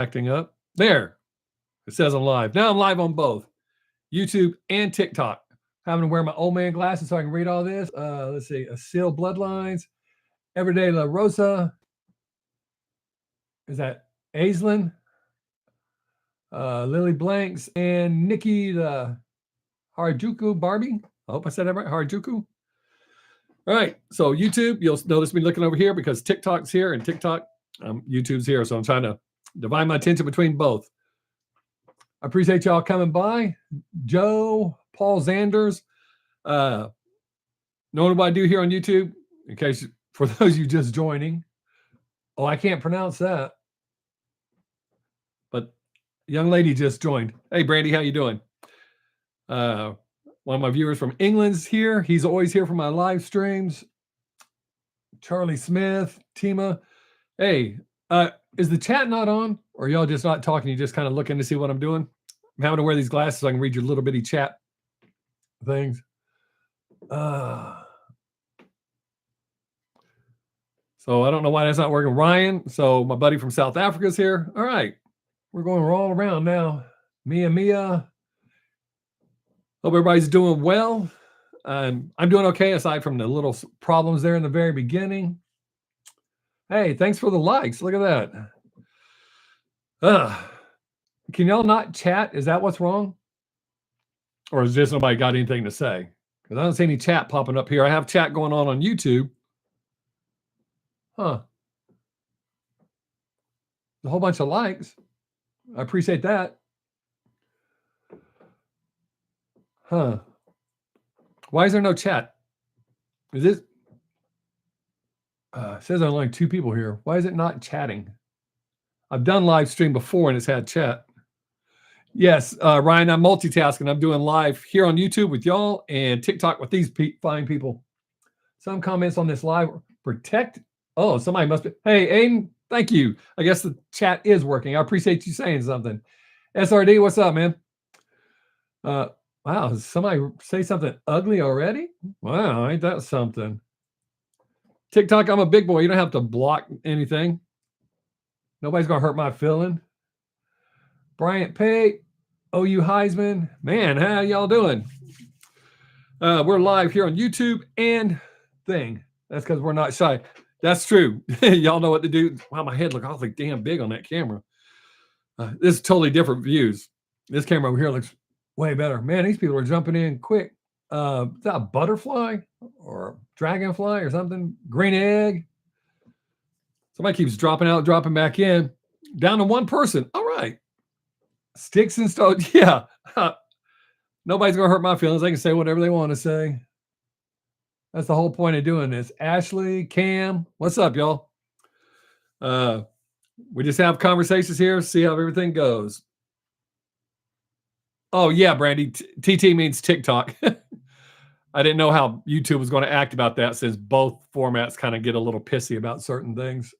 Acting up. There. It says I'm live. Now I'm live on both YouTube and TikTok. Having to wear my old man glasses so I can read all this. Let's see. Seal Bloodlines. Everyday La Rosa. Is that Aislinn? Lily Blanks and Nikki the Harajuku Barbie. I hope I said that right. Harajuku. All right. So YouTube, you'll notice me looking over here because TikTok's here and YouTube's here. So I'm trying to divide my attention between both. I appreciate y'all coming by. Joe, Paul Zanders. Know what I do here on YouTube? In case, for those of you just joining. Oh, I can't pronounce that. But young lady just joined. Hey, Brandy, how you doing? One of my viewers from England's here. He's always here for my live streams. Charlie Smith, Tima. Hey, is the chat not on? Or y'all just not talking? You just kind of looking to see what I'm doing? I'm having to wear these glasses so I can read your little bitty chat things. So I don't know why that's not working. Ryan, so my buddy from South Africa is here. All right. We're going all around now. Mia. Hope everybody's doing well. I'm doing okay aside from the little problems there in the very beginning. Hey, thanks for the likes. Look at that. Can y'all not chat? Is that what's wrong? Or is just nobody got anything to say? Because I don't see any chat popping up here. I have chat going on YouTube. Huh. A whole bunch of likes. I appreciate that. Huh. Why is there no chat? Is this? It says only 2 people here. Why is it not chatting? I've done live stream before and it's had chat. Yes, Ryan, I'm multitasking. I'm doing live here on YouTube with y'all and TikTok with these fine people. Some comments on this live. Protect. Oh, somebody must be. Hey, Aiden, thank you. I guess the chat is working. I appreciate you saying something. SRD, what's up, man? Wow, somebody say something ugly already? Wow, ain't that something? TikTok, I'm a big boy. You don't have to block anything. Nobody's going to hurt my feeling. Bryant Pate, OU Heisman. Man, how y'all doing? We're live here on YouTube and thing. That's because we're not shy. That's true. Y'all know what to do. Wow, my head looks awfully damn big on that camera. This is totally different views. This camera over here looks way better. Man, these people are jumping in quick. Is that a butterfly or dragonfly or something? Green egg. Somebody keeps dropping out, dropping back in. Down to 1 person. All right. Sticks and stones. Yeah. Nobody's going to hurt my feelings. They can say whatever they want to say. That's the whole point of doing this. Ashley, Cam, what's up, y'all? We just have conversations here, see how everything goes. Oh, yeah, Brandy. TT means TikTok. I didn't know how YouTube was going to act about that since both formats kind of get a little pissy about certain things.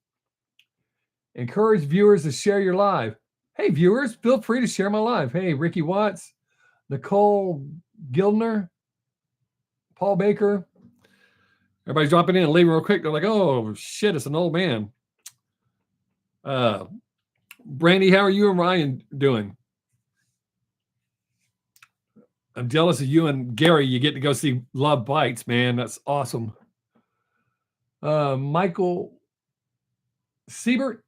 Encourage viewers to share your live. Hey, viewers, feel free to share my live. Hey, Ricky Watts, Nicole Gildner, Paul Baker. Everybody's dropping in and leaving real quick. They're like, oh, shit, it's an old man. Brandy, how are you and Ryan doing? I'm jealous of you and Gary. You get to go see Love Bites, man. That's awesome. Michael Siebert.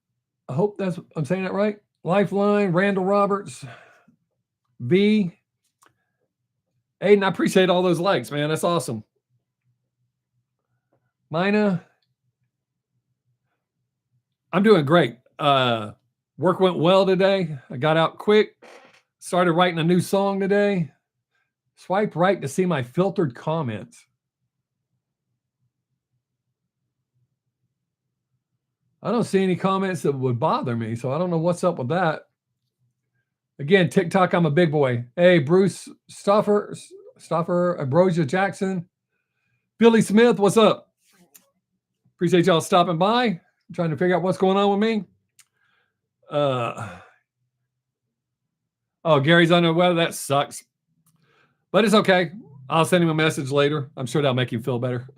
I hope I'm saying that right. Lifeline, Randall Roberts, V. Aiden, I appreciate all those likes, man. That's awesome. Mina. I'm doing great. Work went well today. I got out quick. Started writing a new song today. Swipe right to see my filtered comments. I don't see any comments that would bother me, so I don't know what's up with that. Again, TikTok, I'm a big boy. Hey, Bruce Stoffer, Abrosia Jackson, Billy Smith, what's up? Appreciate y'all stopping by. I'm trying to figure out what's going on with me. Oh, Gary's under the weather. That sucks. But it's okay. I'll send him a message later. I'm sure that'll make him feel better.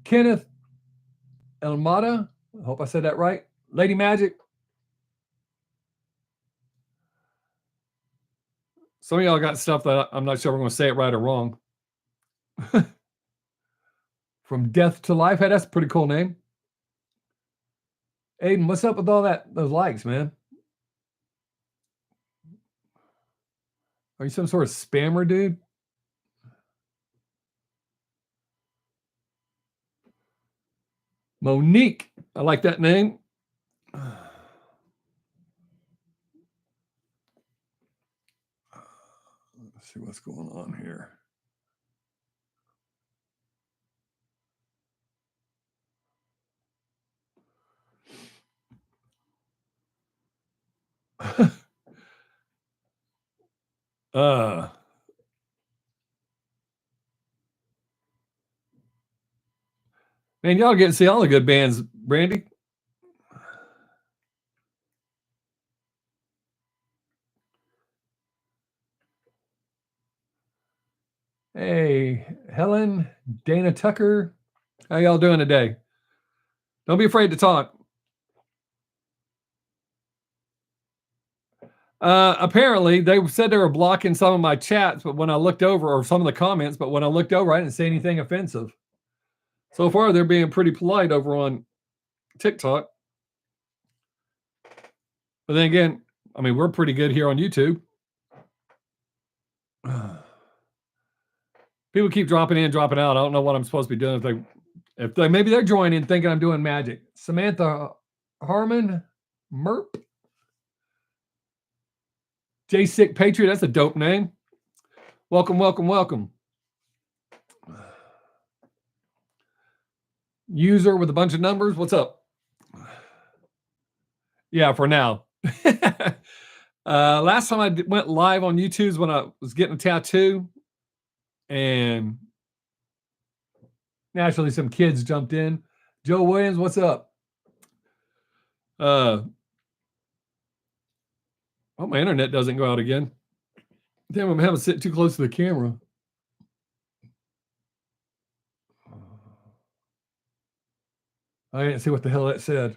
Kenneth Elmada. I hope I said that right. Lady Magic. Some of y'all got stuff that I'm not sure we're going to say it right or wrong. From Death to Life. Hey, that's a pretty cool name. Aiden, what's up with all those likes, man? Are you some sort of spammer, dude? Monique. I like that name. Let's see what's going on here. Man, y'all get to see all the good bands, Brandy. Hey, Helen, Dana Tucker. How y'all doing today? Don't be afraid to talk. Apparently, they said they were blocking some of my chats, but when I looked over, or some of the comments, but when I looked over, I didn't see anything offensive. So far, they're being pretty polite over on TikTok. But then again, I mean, we're pretty good here on YouTube. People keep dropping in, dropping out. I don't know what I'm supposed to be doing. If they maybe they're joining thinking I'm doing magic. Samantha Harmon, Merp. J Sick Patriot, that's a dope name. Welcome, welcome, welcome. User with a bunch of numbers, what's up? Yeah, for now. Last time I went live on YouTube is when I was getting a tattoo, and naturally some kids jumped in. Joe Williams, what's up? Oh, my internet doesn't go out again. Damn, I'm having to sit too close to the camera. I didn't see what the hell that said.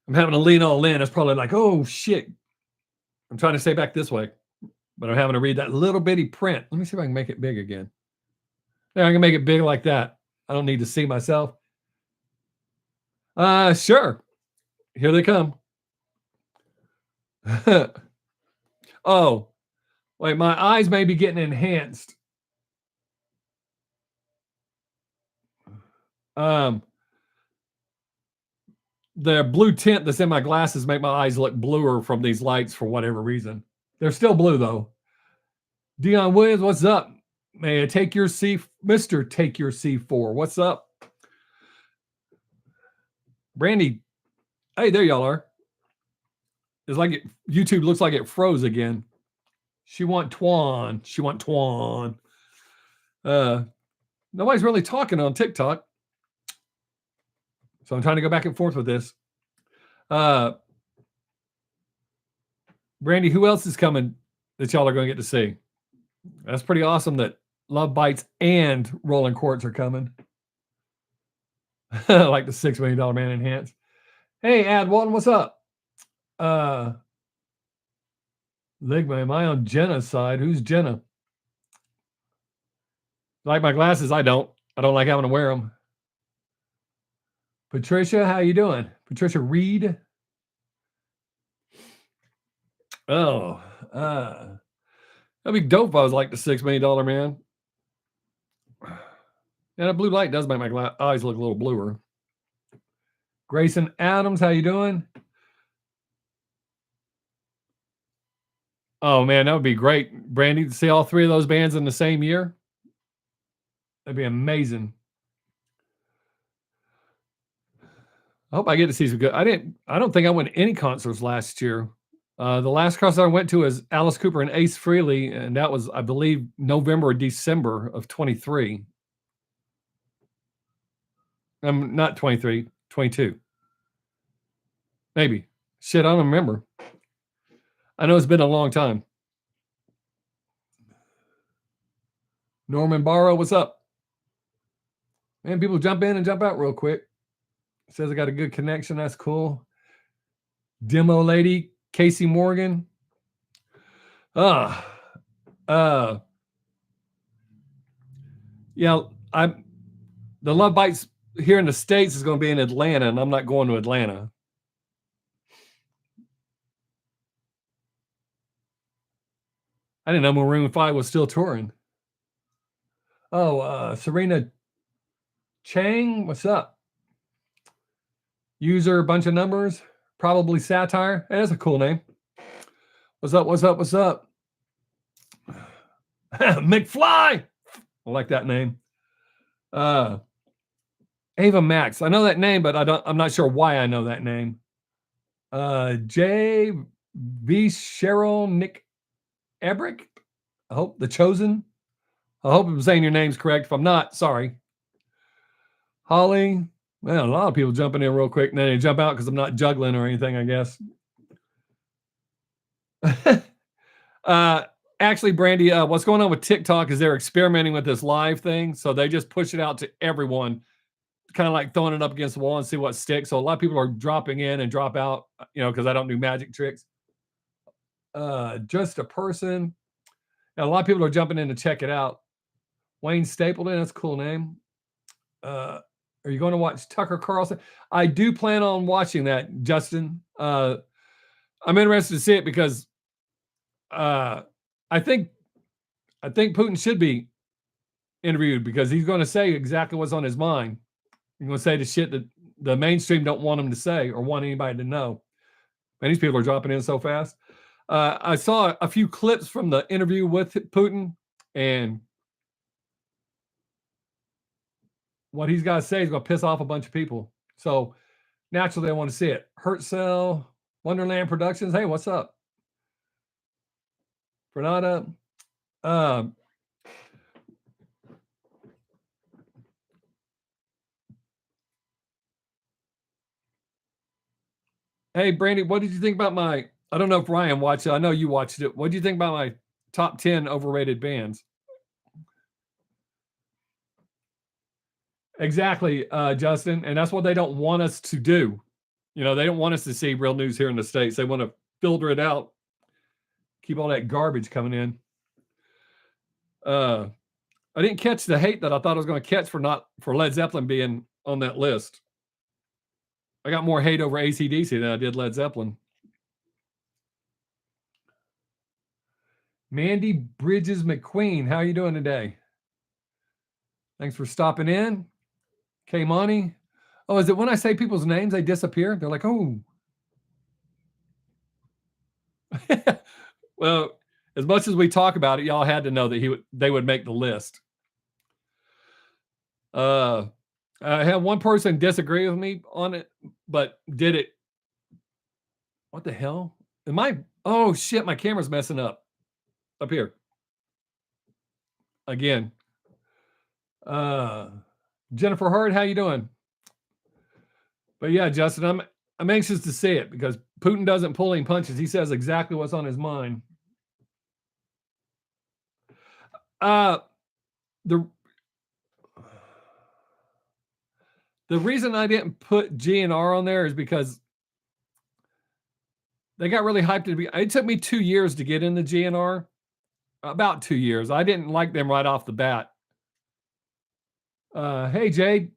I'm having to lean all in. It's probably like, oh shit. I'm trying to stay back this way, but I'm having to read that little bitty print. Let me see if I can make it big again. There, I can make it big like that. I don't need to see myself. Sure. Here they come. Oh, wait, my eyes may be getting enhanced. The blue tint that's in my glasses make my eyes look bluer from these lights for whatever reason. They're still blue though. Dion Williams, what's up? May I take your Mr. Take Your C4. What's up? Brandy. Hey, there y'all are. It's like YouTube looks like it froze again. She want Twan. She want Twan. Nobody's really talking on TikTok. So I'm trying to go back and forth with this. Brandy, who else is coming that y'all are going to get to see? That's pretty awesome that Love Bites and Rolling Quartz are coming. Like the $6 million man enhanced. Hey, Ad Walton, what's up? Ligma, am I on Jenna's side? Who's Jenna? Like my glasses? I don't like having to wear them. Patricia, how you doing? Patricia Reed. Oh, that'd be dope if I was like the $6 million man. And a blue light does make my eyes look a little bluer. Grayson Adams, how you doing? Oh man, that would be great, Brandy, to see all three of those bands in the same year. That'd be amazing. I hope I get to see some good. I don't think I went to any concerts last year. The last concert I went to was Alice Cooper and Ace Frehley, and that was, I believe, November or December of 23. I'm not 23, 22. Maybe. Shit, I don't remember. I know it's been a long time. Norman Barrow, what's up? Man, people jump in and jump out real quick. It says I got a good connection. That's cool. Demo Lady, Casey Morgan. Uh, yeah, I'm the Love Bites here in the States is going to be in Atlanta, and I'm not going to Atlanta. I didn't know Maroon 5 was still touring. Oh, Serena Chang, what's up? User, bunch of numbers, probably satire. Hey, that's a cool name. What's up? What's up? What's up? McFly. I like that name. Ava Max. I know that name, but I'm not sure why I know that name. J. V. Cheryl Nick Ebrick. I hope the chosen. I hope I'm saying your name's correct. If I'm not, sorry. Holly. Well, a lot of people jumping in real quick, and then they jump out because I'm not juggling or anything, I guess. Actually, Brandy, what's going on with TikTok is they're experimenting with this live thing. So they just push it out to everyone, kind of like throwing it up against the wall and see what sticks. So a lot of people are dropping in and drop out, because I don't do magic tricks. Just a person. And a lot of people are jumping in to check it out. Wayne Stapleton, that's a cool name. Are you going to watch Tucker Carlson? I do plan on watching that, Justin. I'm interested to see it because I think Putin should be interviewed because he's going to say exactly what's on his mind. He's going to say the shit that the mainstream don't want him to say or want anybody to know. And these people are dropping in so fast. I saw a few clips from the interview with Putin, and what he's got to say is going to piss off a bunch of people. So naturally, I want to see it. Hertzell, Wonderland Productions. Hey, what's up? Renata. Hey, Brandy, what did you think about my? I don't know if Ryan watched it. I know you watched it. What do you think about my top 10 overrated bands? Exactly, Justin. And that's what they don't want us to do. They don't want us to see real news here in the States. They want to filter it out, keep all that garbage coming in. I didn't catch the hate that I thought I was going to catch for Led Zeppelin being on that list. I got more hate over AC/DC than I did Led Zeppelin. Mandy Bridges McQueen, how are you doing today? Thanks for stopping in. K Money. Oh, is it when I say people's names, they disappear? They're like, oh. Well, as much as we talk about it, y'all had to know that they would make the list. I had one person disagree with me on it, but did it. What the hell? Oh shit, my camera's messing up here. Again. Jennifer Hurd, how you doing? But yeah, Justin, I'm anxious to see it because Putin doesn't pull any punches. He says exactly what's on his mind. The reason I didn't put GNR on there is because they got really hyped. It took me 2 years to get into GNR. About 2 years. I didn't like them right off the bat. Hey, Jade.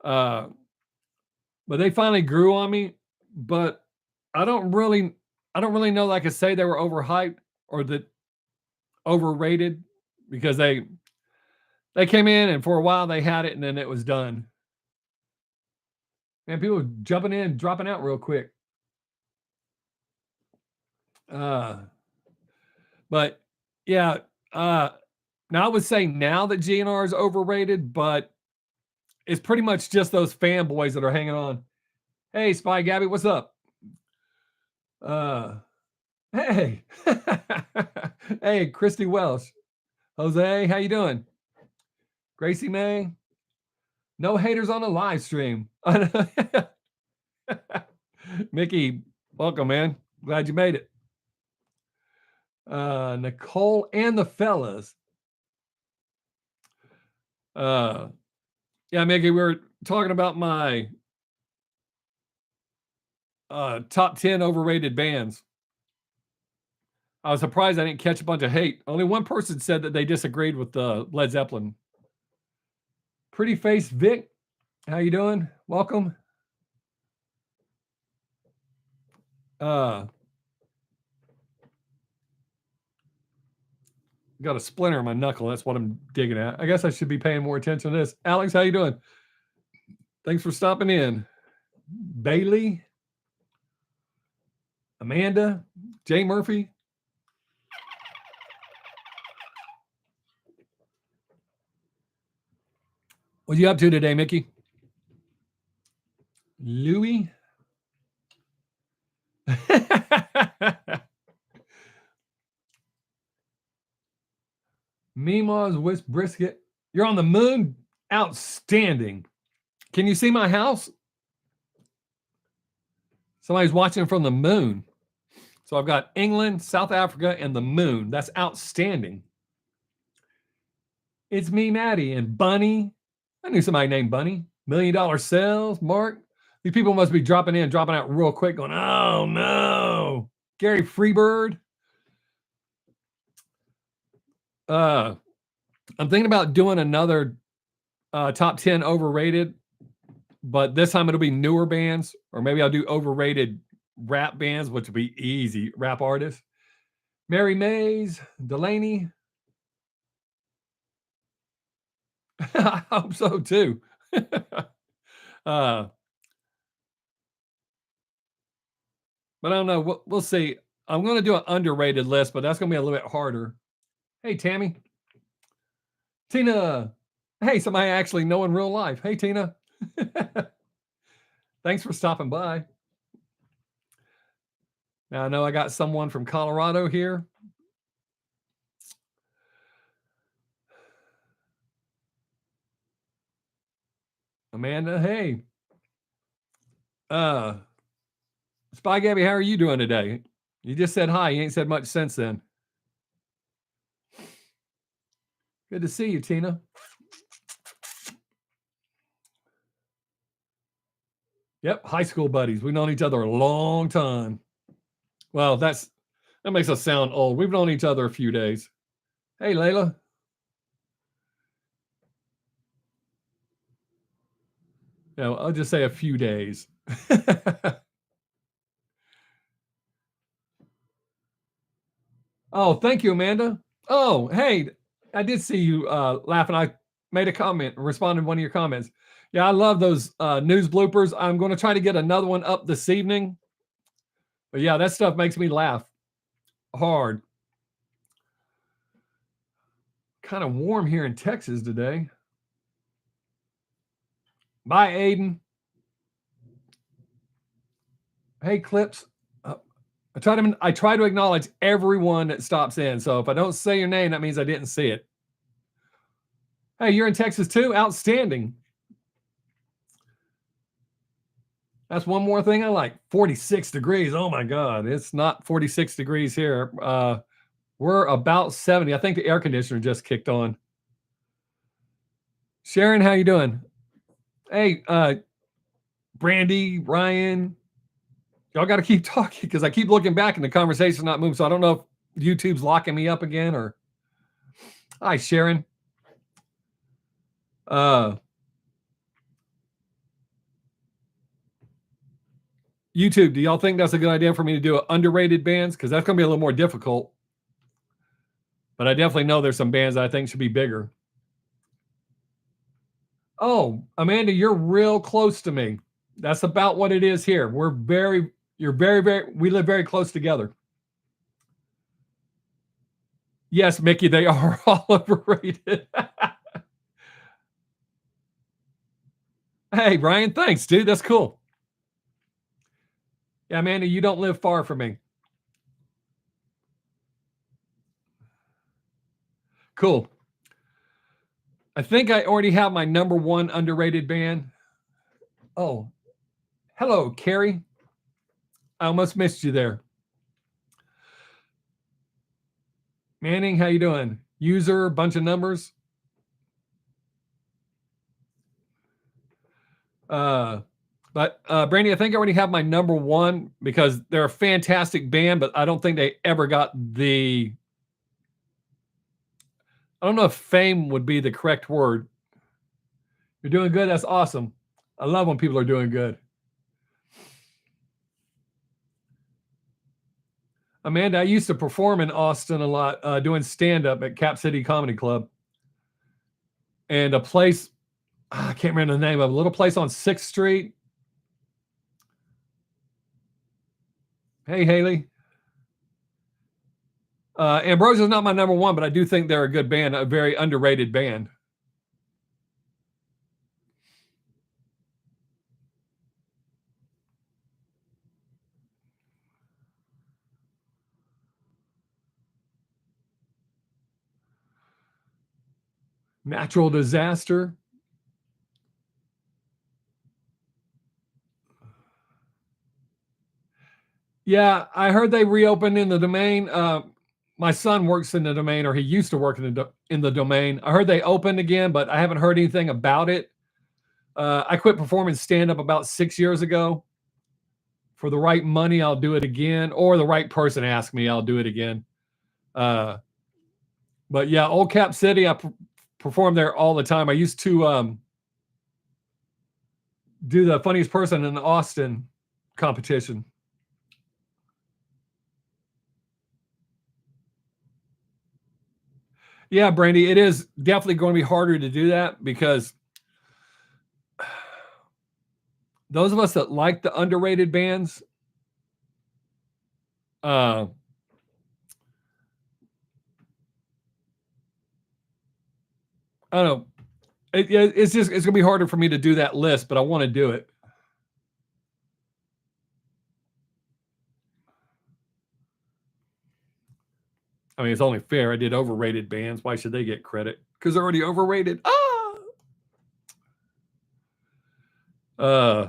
But they finally grew on me. But I don't really know that I could say they were overhyped or that overrated because they came in and for a while they had it and then it was done. And people jumping in, dropping out real quick. But yeah, now I would say now that GNR is overrated, but it's pretty much just those fanboys that are hanging on. Hey, Spy Gabby, what's up? Hey, hey, Christy Welsh, Jose, how you doing? Gracie May, no haters on the live stream. Mickey, welcome, man. Glad you made it. Nicole and the fellas. Yeah, Mickey, we were talking about my top 10 overrated bands. I was surprised I didn't catch a bunch of hate. Only one person said that they disagreed with Led Zeppelin. Pretty face Vic, how you doing? Welcome. Got a splinter in my knuckle. That's what I'm digging at. I guess I should be paying more attention to this. Alex, how you doing? Thanks for stopping in. Bailey, Amanda, Jay Murphy. What you up to today, Mickey? Louie? Mima's West Brisket. You're on the moon? Outstanding. Can you see my house? Somebody's watching from the moon. So I've got England, South Africa, and the moon. That's outstanding. It's me, Maddie, and Bunny. I knew somebody named Bunny. $1 Million Sales, Mark. These people must be dropping in, dropping out real quick, going, oh no. Gary Freebird. I'm thinking about doing another top 10 overrated, but this time it'll be newer bands, or maybe I'll do overrated rap bands, which will be easy. Rap artists. Mary Mays, Delaney. I hope so too. But I don't know. We'll see. I'm going to do an underrated list, but that's going to be a little bit harder. Hey, Tammy. Tina. Hey, somebody I actually know in real life. Hey, Tina. Thanks for stopping by. Now I know I got someone from Colorado here. Amanda, hey. Spy Gabby, how are you doing today? You just said hi. You ain't said much since then. Good to see you, Tina. Yep, high school buddies. We've known each other a long time. Well, that makes us sound old. We've known each other a few days. Hey, Layla. Yeah, I'll just say a few days. Oh, thank you, Amanda. Oh, hey, I did see you laughing. I made a comment, responded to one of your comments. Yeah, I love those news bloopers. I'm going to try to get another one up this evening. But yeah, that stuff makes me laugh hard. Kind of warm here in Texas today. Bye, Aiden. Hey, Clips. I try to acknowledge everyone that stops in. So if I don't say your name, that means I didn't see it. Hey, you're in Texas too? Outstanding. That's one more thing I like. 46 degrees. Oh my God. It's not 46 degrees here. We're about 70. I think the air conditioner just kicked on. Sharon, how you doing? Hey, Brandy, Ryan, y'all got to keep talking because I keep looking back and the conversation's not moving. So I don't know if YouTube's locking me up again or. Hi, Sharon. YouTube, do y'all think that's a good idea for me to do underrated bands? Because that's going to be a little more difficult. But I definitely know there's some bands that I think should be bigger. Oh, Amanda, you're real close to me. That's about what it is here. You're very, we live very close together. Yes, Mickey, they are all overrated. Hey, Brian, thanks, dude. That's cool. Yeah, Amanda, you don't live far from me. Cool. I think I already have my number one underrated band. Oh, hello, Carrie. I almost missed you there. Manning, how you doing? User, bunch of numbers. But Brandy, I think I already have my number one because they're a fantastic band, but I don't think they ever got the. I don't know if fame would be the correct word. You're doing good. That's awesome. I love when people are doing good. Amanda, I used to perform in Austin a lot, doing stand up at Cap City Comedy Club. And a place, I can't remember the name of a little place on 6th Street. Hey, Haley. Ambrosia is not my number one, but I do think they're a good band, a very underrated band. Natural Disaster. Yeah, I heard they reopened in the Domain. My son works in the Domain, or he used to work in the Domain. I heard they opened again, but I haven't heard anything about it. I quit performing stand up about 6 years ago. For the right money, I'll do it again, or the right person asks me, I'll do it again. But yeah, Old Cap City, I perform there all the time. I used to do the funniest person in the Austin competition. Yeah, Brandy, it is definitely going to be harder to do that because those of us that like the underrated bands, I don't know. It's going to be harder for me to do that list, but I want to do it. I mean, it's only fair. I did overrated bands. Why should they get credit? Because they're already overrated. Uh,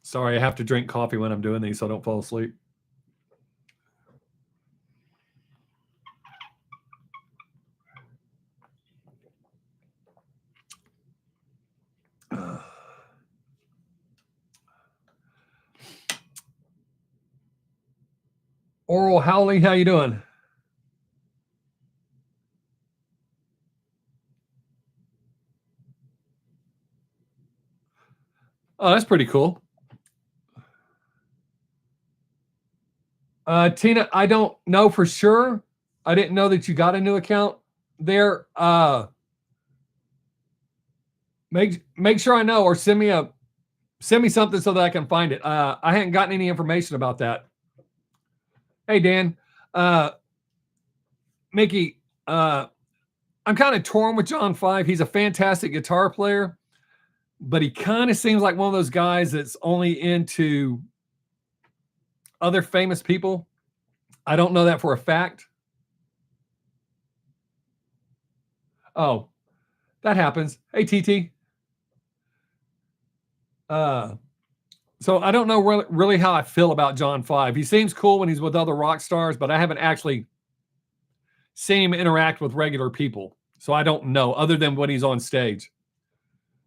Sorry, I have to drink coffee when I'm doing these so I don't fall asleep. Oral Howling, how you doing? Oh, that's pretty cool. Tina, I don't know for sure. I didn't know that you got a new account there. Make sure I know, or send me something so that I can find it. I hadn't gotten any information about that. Hey Dan, uh, Mickey, I'm kind of torn with John Five. He's a fantastic guitar player, but he kind of seems like one of those guys that's only into other famous people. I don't know that for a fact. Oh, that happens. Hey, TT. Uh, so I don't know really how I feel about John Five. He seems cool when he's with other rock stars, but I haven't actually seen him interact with regular people. So I don't know, other than when he's on stage.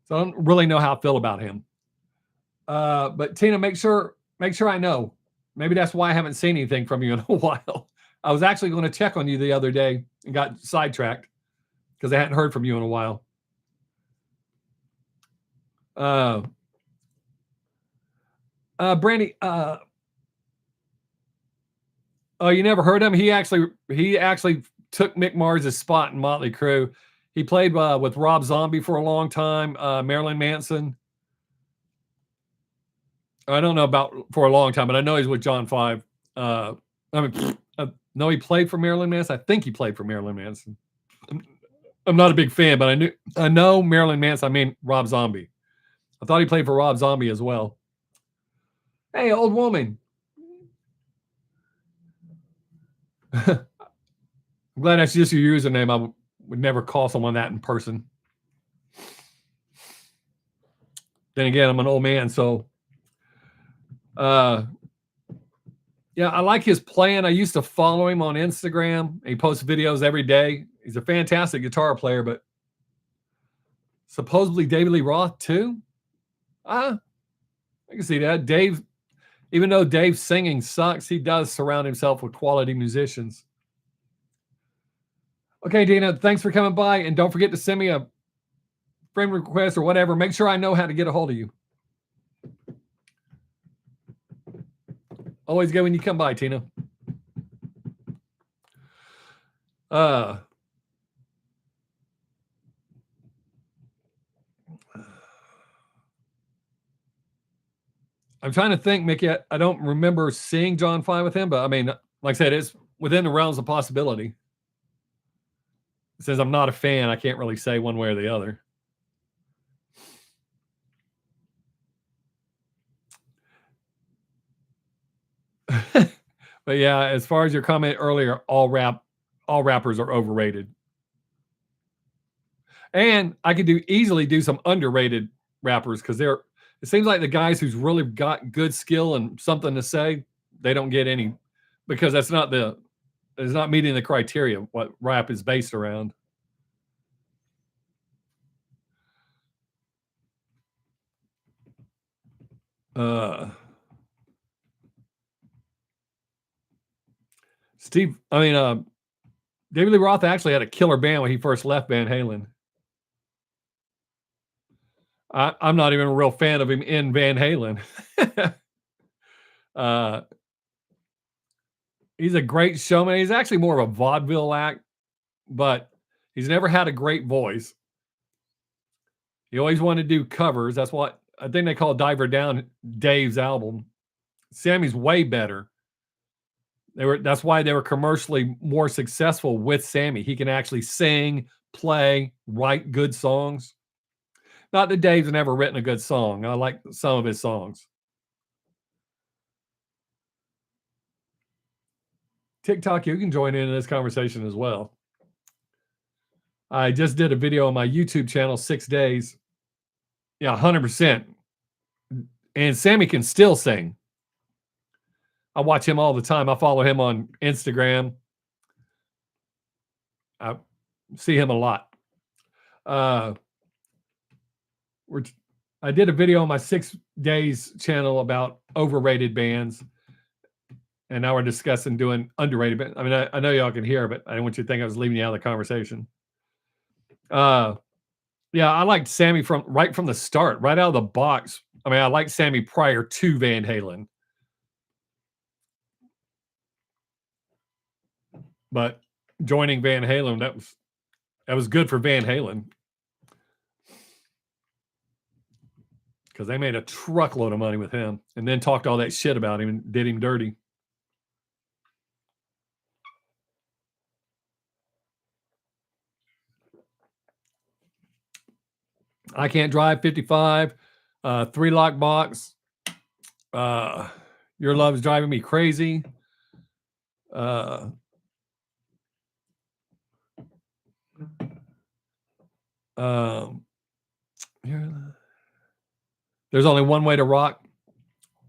So I don't really know how I feel about him. But Tina, make sure I know. Maybe that's why I haven't seen anything from you in a while. I was actually going to check on you the other day and got sidetracked because I hadn't heard from you in a while. Brandy, oh, you never heard him? He actually took Mick Mars' spot in Motley Crue. He played with Rob Zombie for a long time, Marilyn Manson. I don't know about for a long time, but I know he's with John Five. I mean, I know he played for Marilyn Manson. I think he played for Marilyn Manson. I'm not a big fan, but I know Marilyn Manson. I mean Rob Zombie. I thought he played for Rob Zombie as well. Hey, old woman. I'm glad that's just your username. I would never call someone that in person. Then again, I'm an old man, so Yeah, I like his playing. I used to follow him on Instagram. He posts videos every day. He's a fantastic guitar player, but supposedly David Lee Roth too. I can see that. Dave, even though Dave's singing sucks, he does surround himself with quality musicians. Okay, Dina, thanks for coming by, and don't forget to send me a friend request or whatever. Make sure I know how to get a hold of you. Always good when you come by, Tina. I'm trying to think, Mickey. I don't remember seeing John 5 with him, but I mean, like I said, it's within the realms of possibility. Since I'm not a fan, I can't really say one way or the other. But yeah, as far as your comment earlier, all rappers are overrated. And I could easily do some underrated rappers because it seems like the guys who's really got good skill and something to say, they don't get any because it's not meeting the criteria of what rap is based around. Uh Steve, I mean, David Lee Roth actually had a killer band when he first left Van Halen. I'm not even a real fan of him in Van Halen. uh, he's a great showman. He's actually more of a vaudeville act, but he's never had a great voice. He always wanted to do covers. That's what I think they call Diver Down Dave's album. Sammy's way better. That's why they were commercially more successful with Sammy. He can actually sing, play, write good songs. Not that Dave's never written a good song. I like some of his songs. TikTok, you can join in this conversation as well. I just did a video on my YouTube channel, Sixx Daze. Yeah, 100%. And Sammy can still sing. I watch him all the time. I follow him on Instagram. I see him a lot. I did a video on my Sixx Daze channel about overrated bands. And now we're discussing doing underrated bands. I mean, I know y'all can hear, but I didn't want you to think I was leaving you out of the conversation. Yeah, I liked Sammy right from the start, right out of the box. I mean, I liked Sammy prior to Van Halen. But joining Van Halen, that was good for Van Halen. Because they made a truckload of money with him and then talked all that shit about him and did him dirty. I Can't Drive 55, Three Lock Box, Your Love's Driving Me Crazy. There's Only One Way to Rock.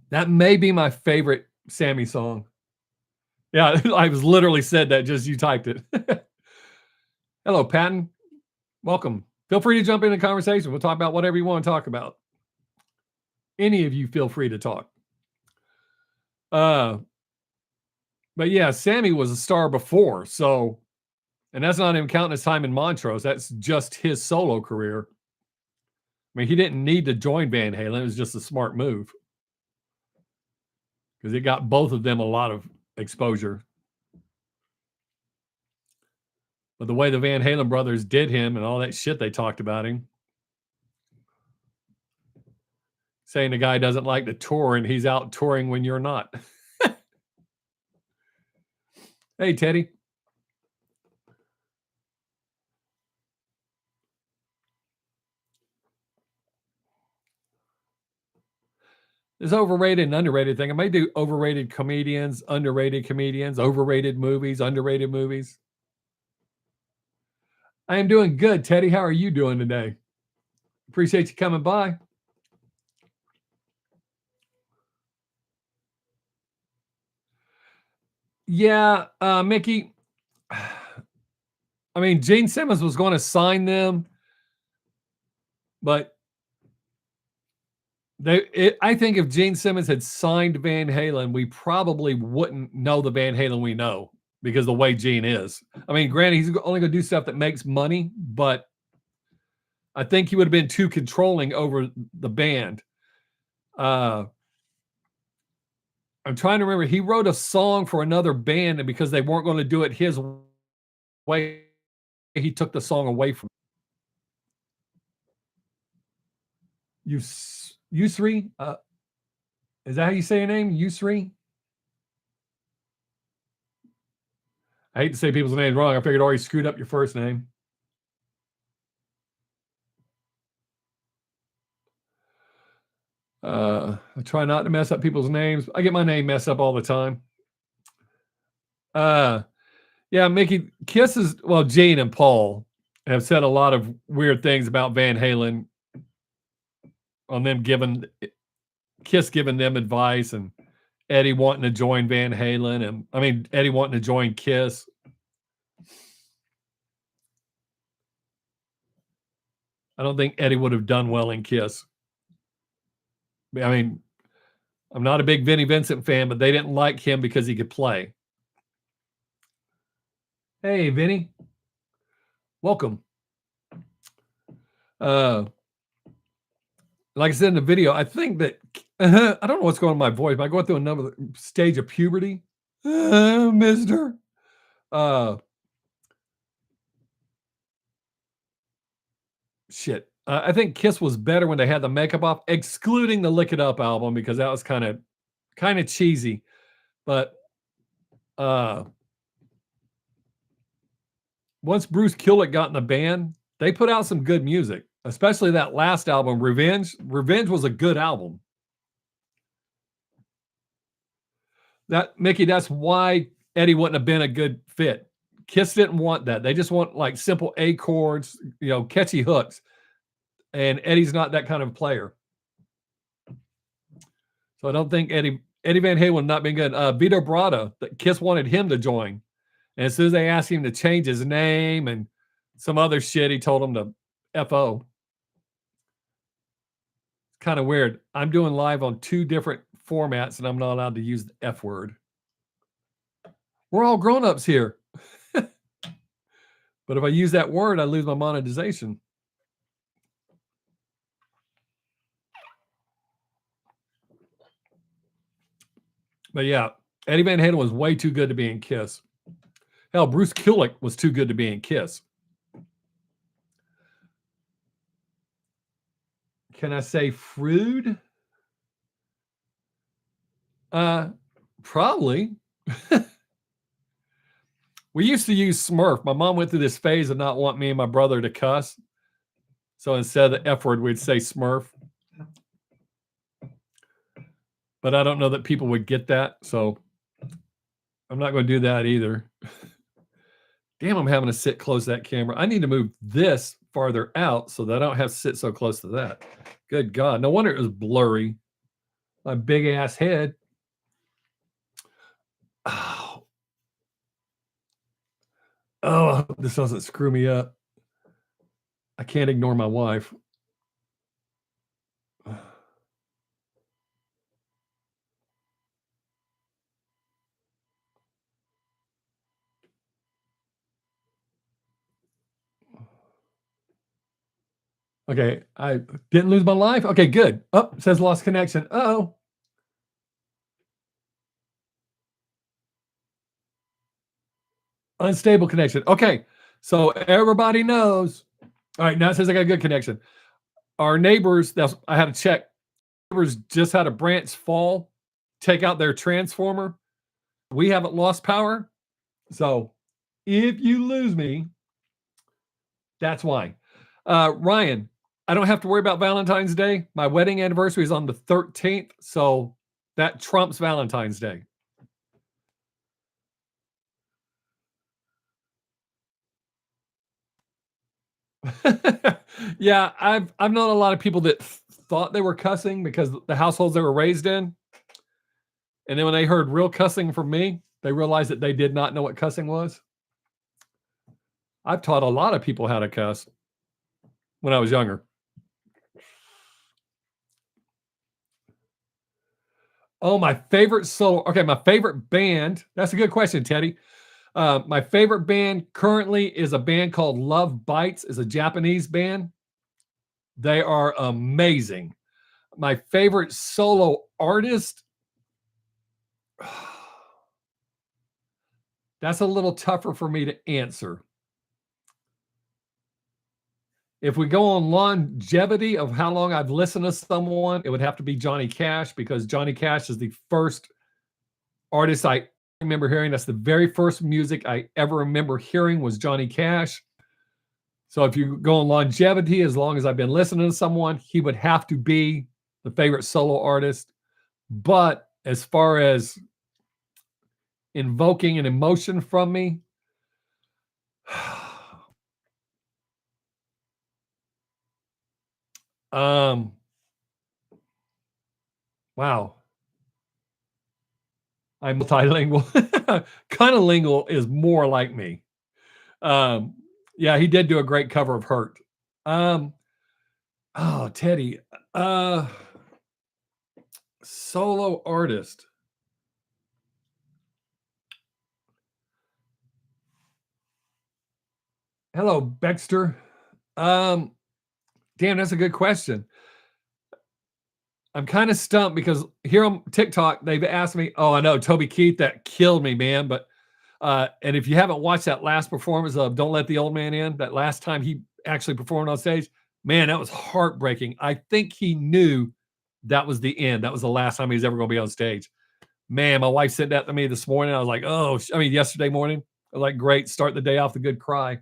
That may be my favorite Sammy song. Yeah, I was literally said that just you typed it. Hello, Patton. Welcome. Feel free to jump in the conversation. We'll talk about whatever you want to talk about. Any of you feel free to talk. But yeah, Sammy was a star before, so, and that's not even counting his time in Montrose. That's just his solo career. I mean, he didn't need to join Van Halen. It was just a smart move because it got both of them a lot of exposure. But the way the Van Halen brothers did him and all that shit they talked about him, saying the guy doesn't like to tour and he's out touring when you're not. Hey, Teddy. This overrated and underrated thing. I may do overrated comedians, overrated movies, underrated movies. I am doing good, Teddy. How are you doing today? Appreciate you coming by. Yeah, Mickey. I mean, Gene Simmons was going to sign them, but I think if Gene Simmons had signed Van Halen, we probably wouldn't know the Van Halen we know because the way Gene is. I mean, granted, he's only going to do stuff that makes money, but I think he would have been too controlling over the band. I'm trying to remember. He wrote a song for another band, and because they weren't going to do it his way, he took the song away from you. Yusri, is that how you say your name? Yusri? I hate to say people's names wrong. I figured I already screwed up your first name. I try not to mess up people's names. I get my name messed up all the time. Yeah, Mickey, Kiss is, well, Gene and Paul have said a lot of weird things about Van Halen on them giving Kiss giving them advice and Eddie wanting to join Van Halen and I mean Eddie wanting to join Kiss. I don't think Eddie would have done well in Kiss. I mean, I'm not a big Vinnie Vincent fan, but they didn't like him because he could play. Hey, Vinny. Welcome. Like I said in the video, I think that I don't know what's going on in my voice, but I go through another stage of puberty. Mister. Shit. I think Kiss was better when they had the makeup off, excluding the Lick It Up album because that was kind of cheesy. But once Bruce Kulick got in the band, they put out some good music, especially that last album, Revenge. Revenge was a good album. That Mickey, that's why Eddie wouldn't have been a good fit. Kiss didn't want that. They just want like simple A chords, catchy hooks. And Eddie's not that kind of player. So I don't think Eddie Van Halen would not been good. Vito Bratta, Kiss wanted him to join. And as soon as they asked him to change his name and some other shit, he told them to F-O. It's kind of weird. I'm doing live on 2 different formats and I'm not allowed to use the F word. We're all grown-ups here. But if I use that word, I lose my monetization. But yeah, Eddie Van Halen was way too good to be in Kiss. Hell, Bruce Kulick was too good to be in Kiss. Can I say Frood? Probably. We used to use Smurf. My mom went through this phase of not wanting me and my brother to cuss. So instead of the F word, we'd say Smurf. But I don't know that people would get that. So I'm not going to do that either. Damn, I'm having to sit close to that camera. I need to move this farther out so that I don't have to sit so close to that. Good God. No wonder it was blurry. My big ass head. Oh, I hope this doesn't screw me up. I can't ignore my wife. Okay, I didn't lose my life. Okay, good. Oh, it says lost connection. Uh-oh. Unstable connection. Okay, so everybody knows. All right, now it says I got a good connection. Our neighbors, I had to check. Neighbors just had a branch fall, take out their transformer. We haven't lost power. So if you lose me, that's why. Ryan, I don't have to worry about Valentine's Day. My wedding anniversary is on the 13th, so that trumps Valentine's Day. Yeah, I've known a lot of people that thought they were cussing because the households they were raised in, and then when they heard real cussing from me, they realized that they did not know what cussing was. I've taught a lot of people how to cuss when I was younger. Oh, my favorite solo. Okay, my favorite band. That's a good question, Teddy. My favorite band currently is a band called Love Bites. Is a Japanese band. They are amazing. My favorite solo artist. That's a little tougher for me to answer. If we go on longevity of how long I've listened to someone, it would have to be Johnny Cash, because Johnny Cash is the first artist I remember hearing. That's the very first music I ever remember hearing was Johnny Cash. So if you go on longevity, as long as I've been listening to someone, he would have to be the favorite solo artist. But as far as invoking an emotion from me, wow. I'm multilingual. Kind of lingual is more like me. Yeah, he did do a great cover of Hurt. Oh, Teddy. Solo artist. Hello, Baxter. Damn, that's a good question. I'm kind of stumped because here on TikTok, they've asked me, oh, I know, Toby Keith, that killed me, man. But and if you haven't watched that last performance of Don't Let the Old Man In, that last time he actually performed on stage, man, that was heartbreaking. I think he knew that was the end. That was the last time he was ever going to be on stage. Man, my wife sent that to me this morning. I was like, oh, yesterday morning. I was like, great, start the day off with a good cry.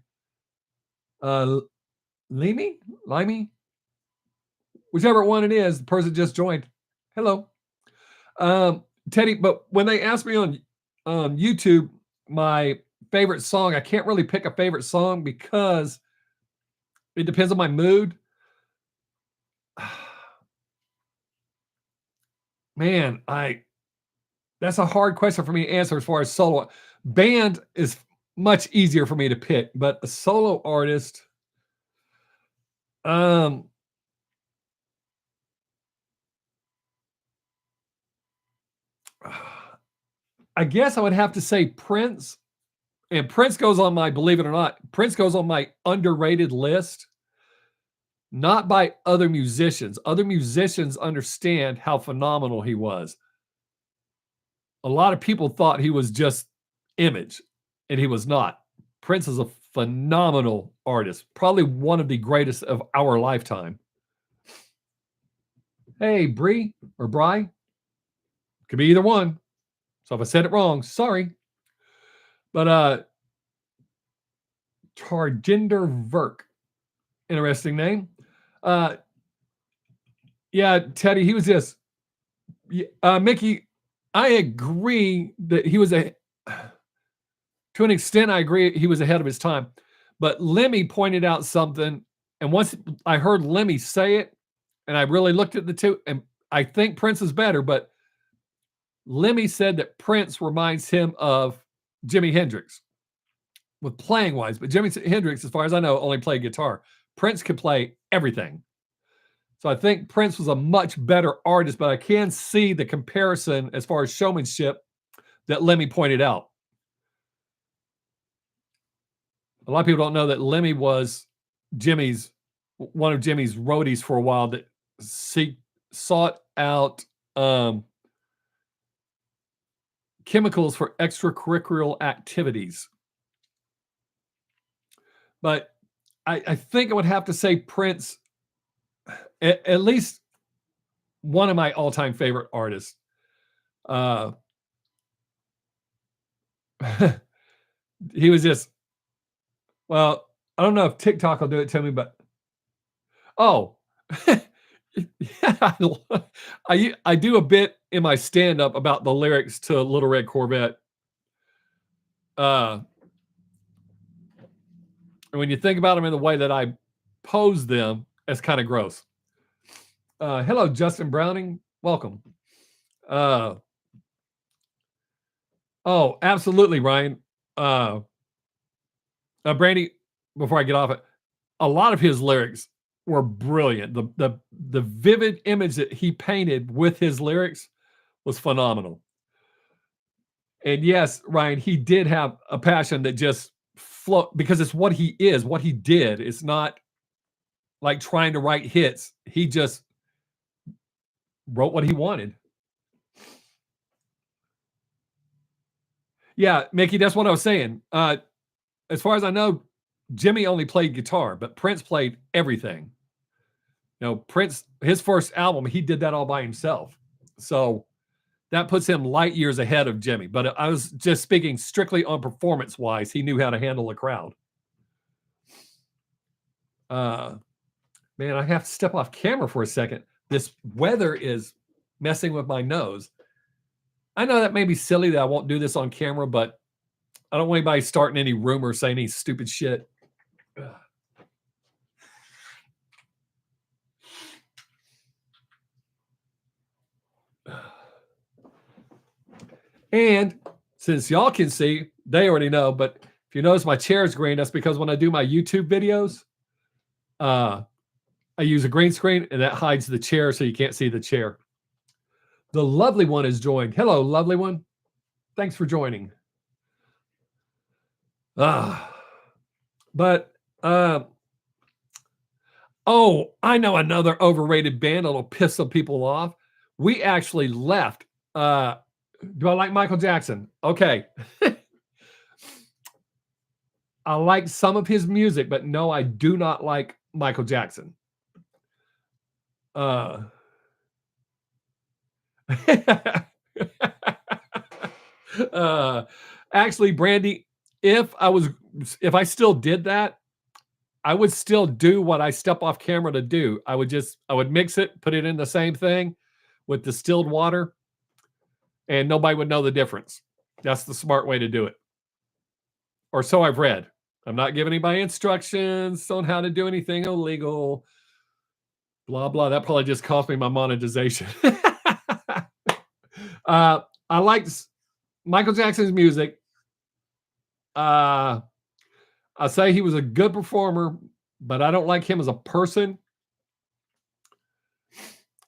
Limey, whichever one it is, the person just joined. Hello. Teddy, but when they asked me on YouTube my favorite song, I can't really pick a favorite song because it depends on my mood. Man, that's a hard question for me to answer as far as solo. Band is much easier for me to pick, but a solo artist, I guess I would have to say Prince. And Prince goes on my, believe it or not, Prince goes on my underrated list, not by other musicians. Other musicians understand how phenomenal he was. A lot of people thought he was just image, and he was not. Prince is a phenomenal artist, probably one of the greatest of our lifetime. Hey, Bree or Bry, could be either one. So if I said it wrong, sorry. But Tarjinder Verk, interesting name. Yeah, Teddy, he was just Mickey. I agree that he was to an extent. I agree he was ahead of his time, but Lemmy pointed out something, and once I heard Lemmy say it, and I really looked at the two, and I think Prince is better, but Lemmy said that Prince reminds him of Jimi Hendrix with playing wise, but Jimi Hendrix, as far as I know, only played guitar. Prince could play everything. So I think Prince was a much better artist, but I can see the comparison as far as showmanship that Lemmy pointed out. A lot of people don't know that Lemmy was one of Jimmy's roadies for a while that sought out chemicals for extracurricular activities. But I think I would have to say Prince, at least one of my all-time favorite artists. He was just, well, I don't know if TikTok will do it to me, but yeah, I do a bit in my stand-up about the lyrics to Little Red Corvette. And when you think about them in the way that I pose them, it's kind of gross. Hello, Justin Browning. Welcome. Oh, absolutely, Ryan. Brandy, before I get off it, a lot of his lyrics were brilliant. The vivid image that he painted with his lyrics was phenomenal. And yes, Ryan, he did have a passion that just flow because it's what he is, what he did. It's not like trying to write hits. He just wrote what he wanted. Yeah, Mickey, that's what I was saying. As far as I know, Jimmy only played guitar, but Prince played everything. You know, Prince, his first album, he did that all by himself. So that puts him light years ahead of Jimmy. But I was just speaking strictly on performance wise. He knew how to handle a crowd. Uh, Man, I have to step off camera for a second. This weather is messing with my nose. I know that may be silly that I won't do this on camera, but I don't want anybody starting any rumors saying any stupid shit. And since y'all can see, they already know, but if you notice my chair is green, that's because when I do my YouTube videos, I use a green screen and that hides the chair so you can't see the chair. The lovely one is joined. Hello, lovely one. Thanks for joining. But oh, I know another overrated band that'll piss some people off. We actually left. Do I like Michael Jackson? Okay. I like some of his music, but no, I do not like Michael Jackson. Actually, Brandy, if I still did that, I would still do what I step off camera to do. I would mix it, put it in the same thing with distilled water, and nobody would know the difference. That's the smart way to do it. Or so I've read. I'm not giving anybody instructions on how to do anything illegal. Blah, blah. That probably just cost me my monetization. I like Michael Jackson's music. I say he was a good performer, but I don't like him as a person.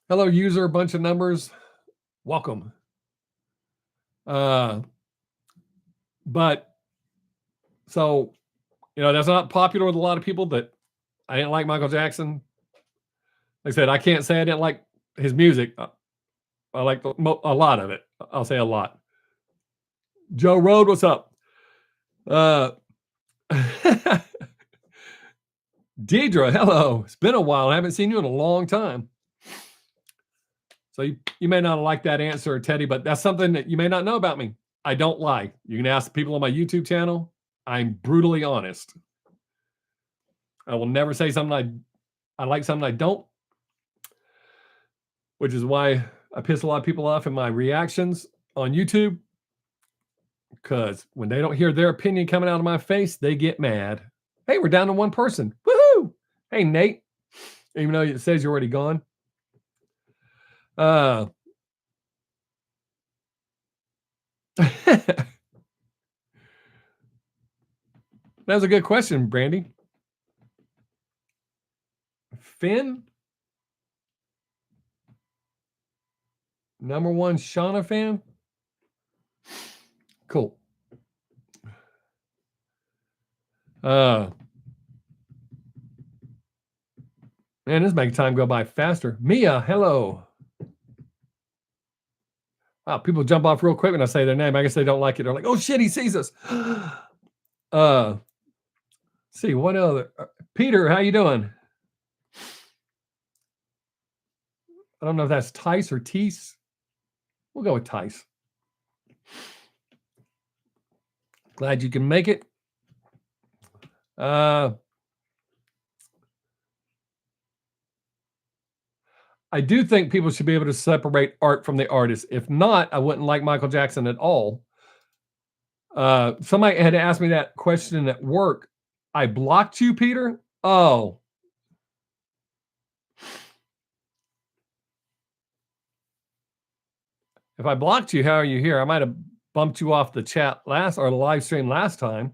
Hello, user, a bunch of numbers. Welcome. But so, that's not popular with a lot of people, but I didn't like Michael Jackson. Like I said, I can't say I didn't like his music. I like a lot of it. I'll say a lot. Joe Road, what's up? Deidre, hello. It's been a while. I haven't seen you in a long time. So you may not like that answer, Teddy, but that's something that you may not know about me. I don't lie. You can ask the people on my YouTube channel. I'm brutally honest. I will never say something I like something I don't, which is why I piss a lot of people off in my reactions on YouTube. Because when they don't hear their opinion coming out of my face, they get mad. Hey, we're down to one person. Woohoo! Hey, Nate. Even though it says you're already gone. That was a good question, Brandy. Finn? Number one Shauna fan? Cool. Man, this makes time go by faster. Mia, hello. Wow, people jump off real quick when I say their name. I guess they don't like it. They're like, oh shit, he sees us. See, what other? Peter, how you doing? I don't know if that's Tice or Tease. We'll go with Tice. Glad you can make it. I do think people should be able to separate art from the artist. If not, I wouldn't like Michael Jackson at all. Somebody had asked me that question at work. I blocked you, Peter? Oh. If I blocked you, how are you here? I might have bumped you off the chat last or the live stream last time.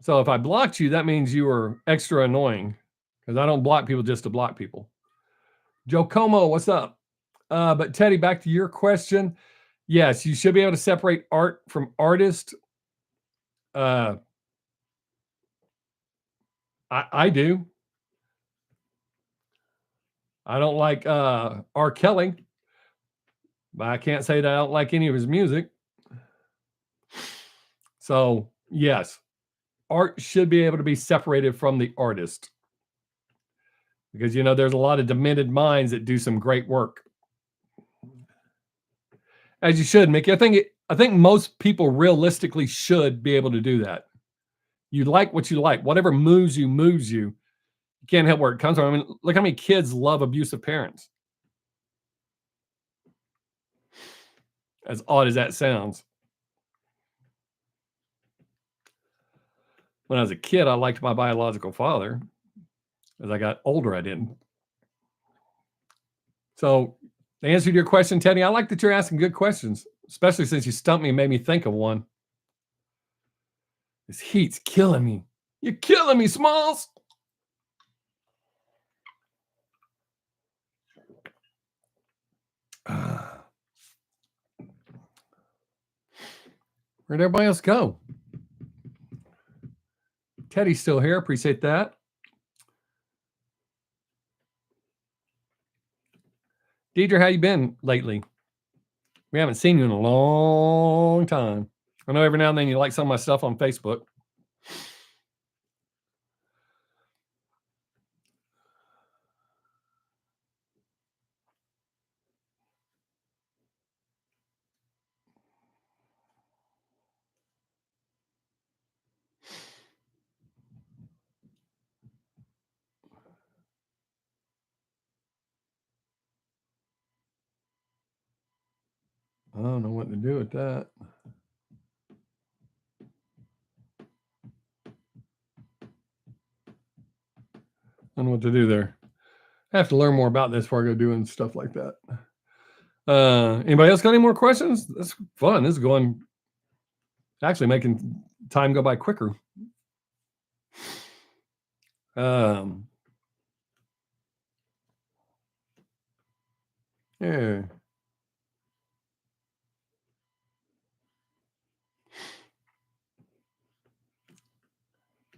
So if I blocked you, that means you were extra annoying because I don't block people just to block people. Joe Como, what's up? But Teddy, back to your question. Yes, you should be able to separate art from artist. I do. I don't like R. Kelly, but I can't say that I don't like any of his music. So yes, art should be able to be separated from the artist because there's a lot of demented minds that do some great work. As you should, Mickey. I think most people realistically should be able to do that. You like what you like. Whatever moves you, moves you. You can't help where it comes from. I mean, look how many kids love abusive parents. As odd as that sounds. When I was a kid, I liked my biological father. As I got older, I didn't. So, to answer your question, Teddy, I like that you're asking good questions, especially since you stumped me and made me think of one. This heat's killing me. You're killing me, Smalls. Where'd everybody else go? Teddy's still here. Appreciate that. Deidre, how you been lately? We haven't seen you in a long time. I know every now and then you like some of my stuff on Facebook. I don't know what to do with that. I don't know what to do there. I have to learn more about this before I go doing stuff like that. Anybody else got any more questions? That's fun. This is going, actually making time go by quicker. Yeah.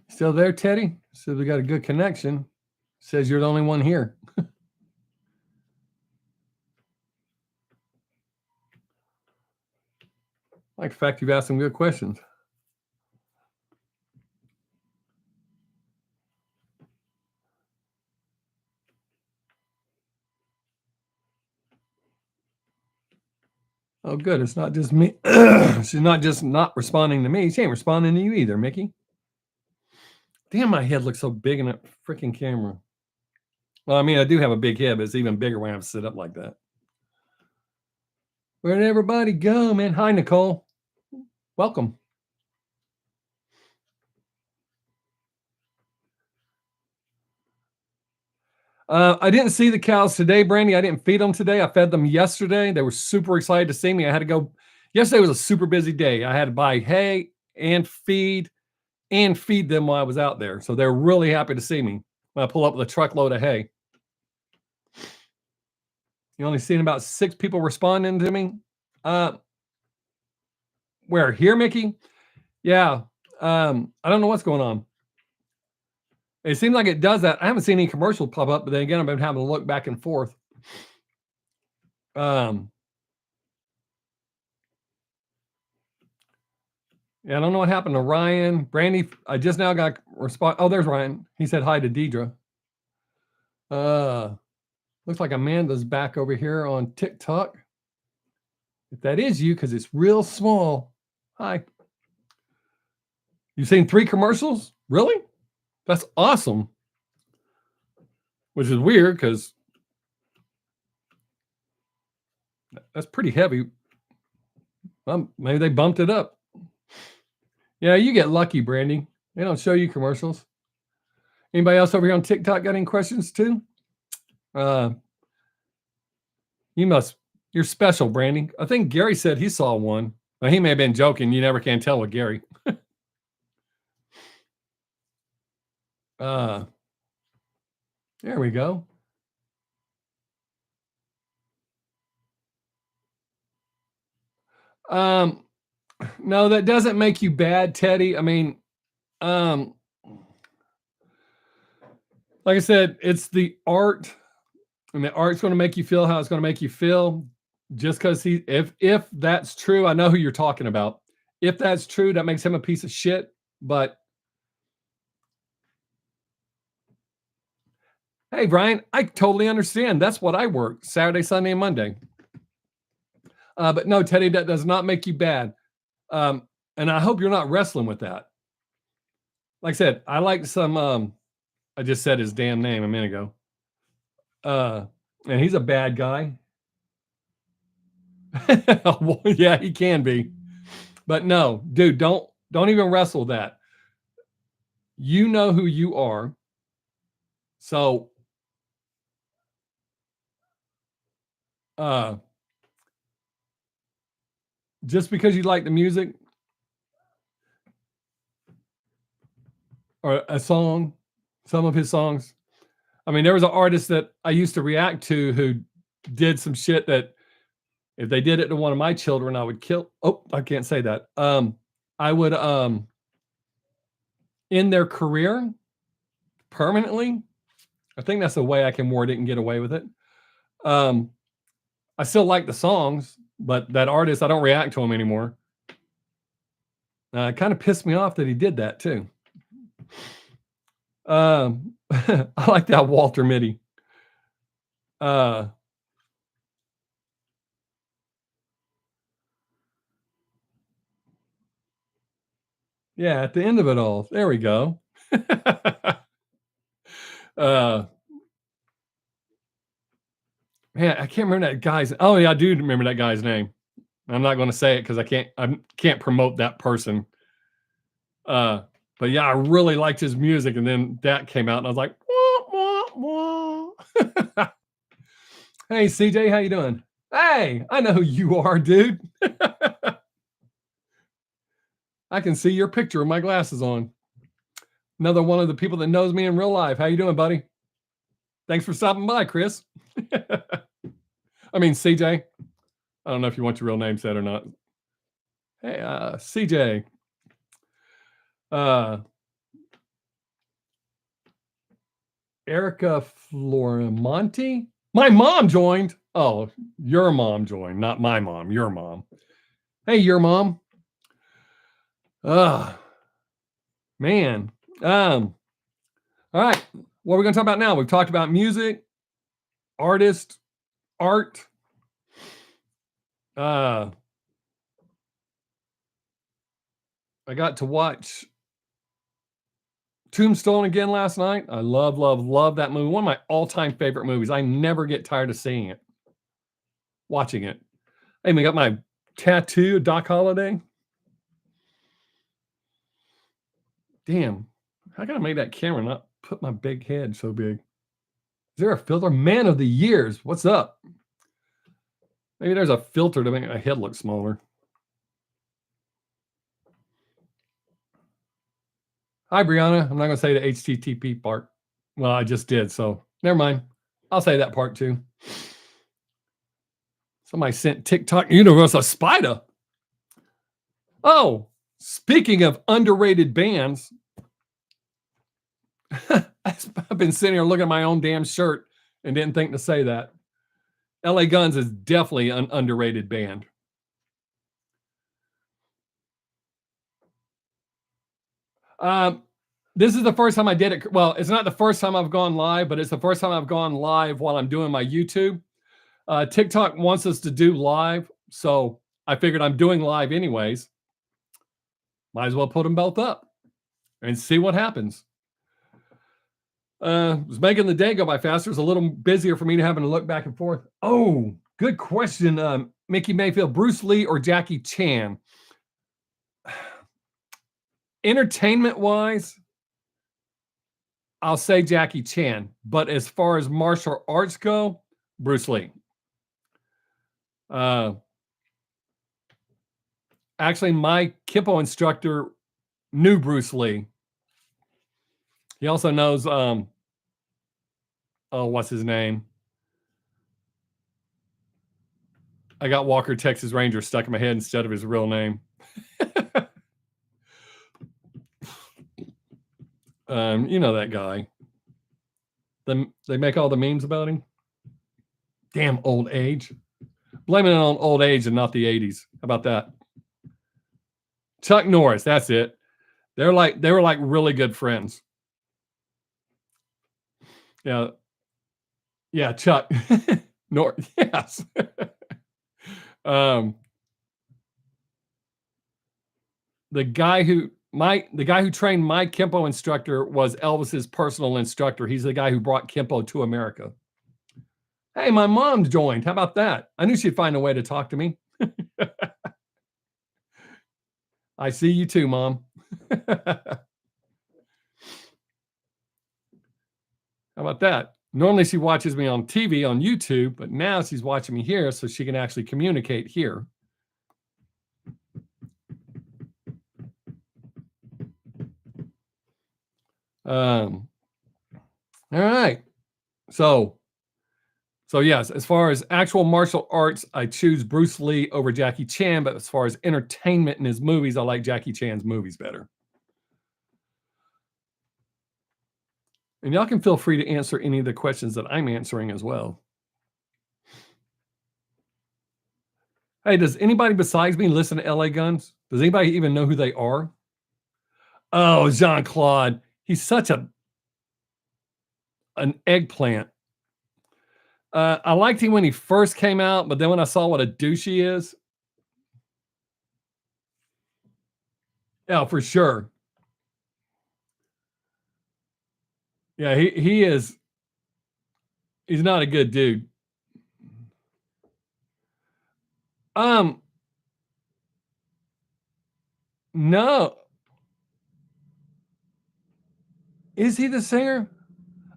Still there, Teddy? Says we got a good connection. Says you're the only one here. I like the fact you've asked some good questions. Oh, good. It's not just me. She's not just not responding to me. She ain't responding to you either, Mickey. Damn, my head looks so big in that freaking camera. Well, I mean, I do have a big head, but it's even bigger when I sit up like that. Where'd everybody go, man? Hi, Nicole. Welcome. I didn't see the cows today, Brandy. I didn't feed them today. I fed them yesterday. They were super excited to see me. I had to go. Yesterday was a super busy day. I had to buy hay and feed them while I was out there. So they're really happy to see me when I pull up with a truckload of hay. You only seen about 6 people responding to me. Where? Here, Mickey? Yeah. I don't know what's going on. It seems like it does that. I haven't seen any commercial pop up, but then again, I've been having to look back and forth. Yeah, I don't know what happened to Ryan. Brandy, I just now got response. Oh, there's Ryan. He said hi to Deidre. Looks like Amanda's back over here on TikTok. If that is you, because it's real small. Hi. You've seen 3 commercials? Really? That's awesome. Which is weird because that's pretty heavy. Well, maybe they bumped it up. Yeah, you get lucky, Brandy. They don't show you commercials. Anybody else over here on TikTok got any questions too? You must You're special, Brandy. I think Gary said he saw one. Well, he may have been joking. You never can tell with Gary. uh, there we go. Um, no, that doesn't make you bad, Teddy. I mean, um, like I said, it's the art, and the art's going to make you feel how it's going to make you feel. Just because if that's true, I know who you're talking about. If that's true, that makes him a piece of shit. But hey, Brian, I totally understand. That's what I work Saturday, Sunday, and Monday. But no, Teddy, that does not make you bad. And I hope you're not wrestling with that. Like I said, I like some. I just said his damn name a minute ago. And he's a bad guy. Well, yeah, he can be. But no, dude, don't even wrestle with that. You know who you are. So just because you like the music or a song, some of his songs. I mean, there was an artist that I used to react to who did some shit that if they did it to one of my children, I would kill. Oh, I can't say that. I would end their career permanently. I think that's the way I can word it and get away with it. I still like the songs, but that artist, I don't react to him anymore. It kind of pissed me off that he did that too. I like that Walter Mitty. Yeah, at the end of it all. There we go. Man, I can't remember that guy's. Oh yeah, I do remember that guy's name. I'm not going to say it because I can't promote that person. But yeah, I really liked his music, and then that came out, and I was like, wah, wah, wah. Hey CJ, how you doing? Hey, I know who you are, dude. I can see your picture with my glasses on. Another one of the people that knows me in real life. How you doing, buddy? Thanks for stopping by, Chris. I mean, CJ. I don't know if you want your real name said or not. Hey, CJ. Erica Florimonte. My mom joined. Oh, your mom joined, not my mom. Your mom. Hey, your mom. Man. All right. What are we going to talk about now? We've talked about music, artist, art. I got to watch Tombstone again last night. I love that movie. One of my all-time favorite movies. I never get tired of seeing it, watching it. I even got my tattoo, Doc Holliday. Damn, how can I make that camera not put my big head so big? Is there a filter? Man of the years. What's up? Maybe there's a filter to make my head look smaller. Hi, Brianna. I'm not going to say the HTTP part. Well, I just did, so never mind. I'll say that part too. Somebody sent TikTok Universe a spider. Oh, speaking of underrated bands, I've been sitting here looking at my own damn shirt and didn't think to say that. LA Guns is definitely an underrated band. This is the first time I did it. Well, it's not the first time I've gone live, but it's the first time I've gone live while I'm doing my YouTube. TikTok wants us to do live, so I figured I'm doing live anyways. Might as well put them both up and see what happens. Was making the day go by faster. It's a little busier for me to having to look back and forth. Oh, good question. Mickey Mayfield, Bruce Lee or Jackie Chan? Entertainment wise, I'll say Jackie Chan. But as far as martial arts go, Bruce Lee. Actually, my Kippo instructor knew Bruce Lee. He also knows, oh, what's his name? I got Walker, Texas Ranger stuck in my head instead of his real name. You know that guy. They make all the memes about him. Damn old age. Blame it on old age and not the 80s. How about that? Chuck Norris, that's it. They were like really good friends. Yeah. Yeah, Chuck Norris. Yes. The guy who trained my Kempo instructor was Elvis's personal instructor. He's the guy who brought Kempo to America. Hey, my mom's joined. How about that? I knew she'd find a way to talk to me. I see you too, Mom. How about that? Normally she watches me on TV on YouTube, but now she's watching me here so she can actually communicate here. All right. So yes, as far as actual martial arts, I choose Bruce Lee over Jackie Chan, but as far as entertainment in his movies, I like Jackie Chan's movies better. And y'all can feel free to answer any of the questions that I'm answering as well. Hey, does anybody besides me listen to LA Guns? Does anybody even know who they are? Oh, Jean-Claude. He's such an eggplant. I liked him when he first came out, but then when I saw what a douche he is. Yeah, for sure. Yeah, he is. He's not a good dude. No. Is he the singer?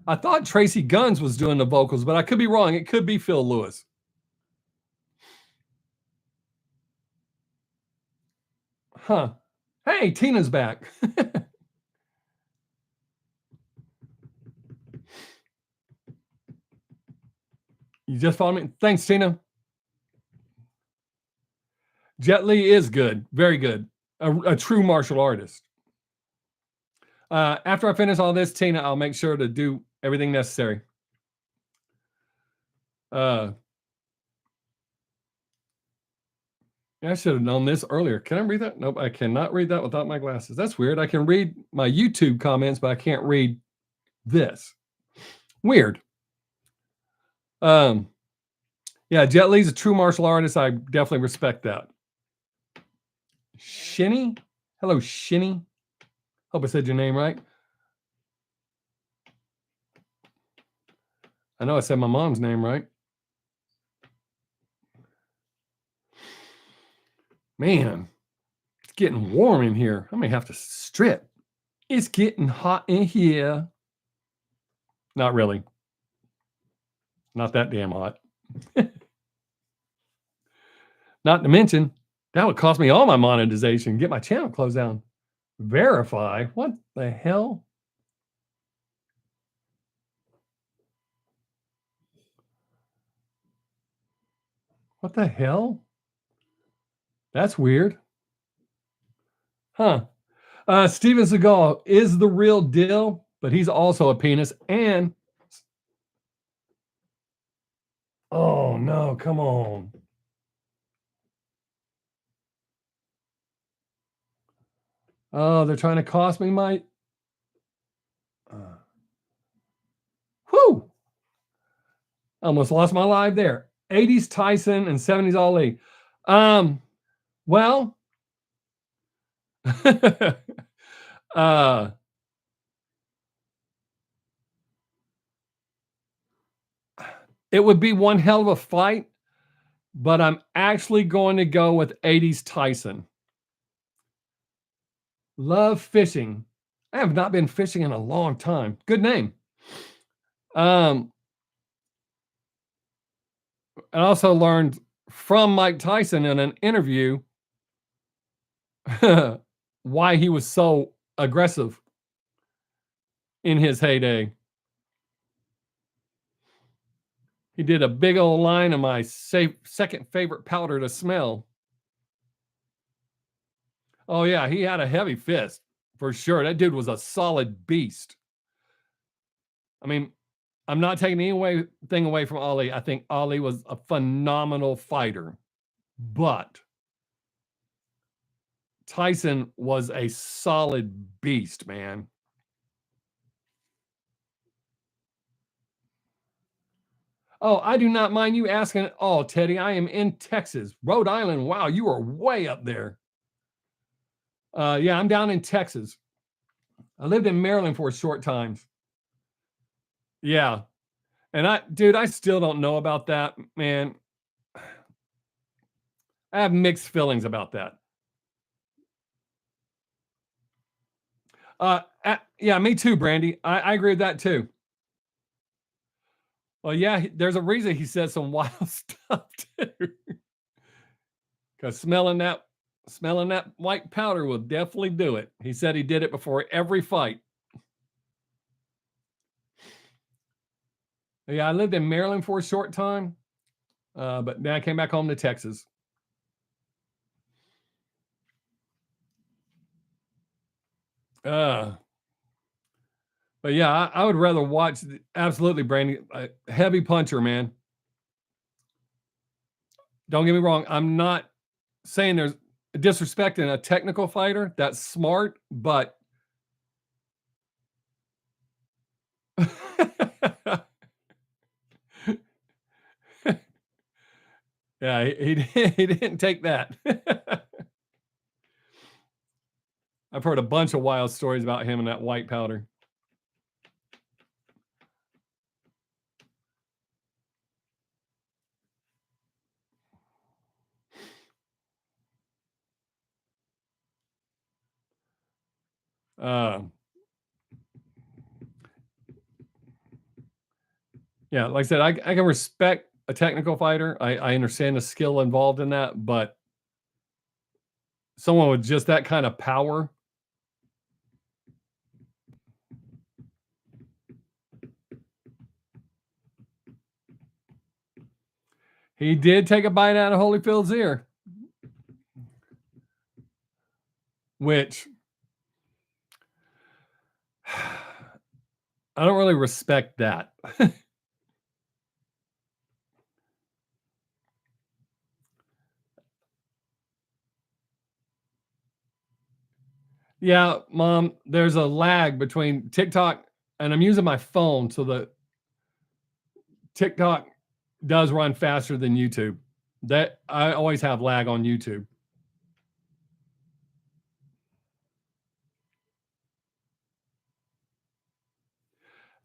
I thought Tracy Guns was doing the vocals, but I could be wrong. It could be Phil Lewis. Huh. Hey, Tina's back. You just followed me? Thanks, Tina. Jet Li is good. Very good. A true martial artist. After I finish all this, Tina, I'll make sure to do everything necessary. I should have known this earlier. Can I read that? Nope, I cannot read that without my glasses. That's weird. I can read my YouTube comments, but I can't read this. Weird. Yeah, Jet Li's a true martial artist. I definitely respect that. Shinny? Hello, Shinny. Hope I said your name right. I know I said my mom's name right. Man, it's getting warm in here. I may have to strip. It's getting hot in here. Not really. Not that damn hot. Not to mention, that would cost me all my monetization. Get my channel closed down. Verify? What the hell? What the hell? That's weird. Huh. Steven Seagal is the real deal, but he's also a penis. And oh no, come on. Oh, they're trying to cost me my. Whew. Almost lost my life there. 80s Tyson and 70s Ali. Well, it would be one hell of a fight, but I'm actually going to go with 80s Tyson. Love fishing. I have not been fishing in a long time. Good name. I also learned from Mike Tyson in an interview why he was so aggressive in his heyday. He did a big old line of my second favorite powder to smell. Oh, yeah, he had a heavy fist for sure. That dude was a solid beast. I mean, I'm not taking anything away from Ali. I think Ali was a phenomenal fighter, but Tyson was a solid beast, man. Oh, I do not mind you asking at all, Teddy. I am in Texas, Rhode Island. Wow, you are way up there. Yeah, I'm down in Texas. I lived in Maryland for a short time. Yeah. And dude, I still don't know about that, man. I have mixed feelings about that. Yeah, me too, Brandy. I agree with that too. Well, yeah, there's a reason he said some wild stuff too. Because smelling that white powder will definitely do it. He said he did it before every fight. Yeah, I lived in Maryland for a short time, but then I came back home to Texas. But yeah, I would rather watch. Absolutely, Brandy, heavy puncher, man. Don't get me wrong. I'm not saying there's disrespecting a technical fighter. That's smart, but yeah, he didn't take that. I've heard a bunch of wild stories about him and that white powder. Yeah, like I said, I can respect a technical fighter. I understand the skill involved in that, but someone with just that kind of power. He did take a bite out of Holyfield's ear, which I don't really respect that. Yeah, Mom, there's a lag between TikTok and I'm using my phone, so the TikTok does run faster than YouTube. That I always have lag on YouTube.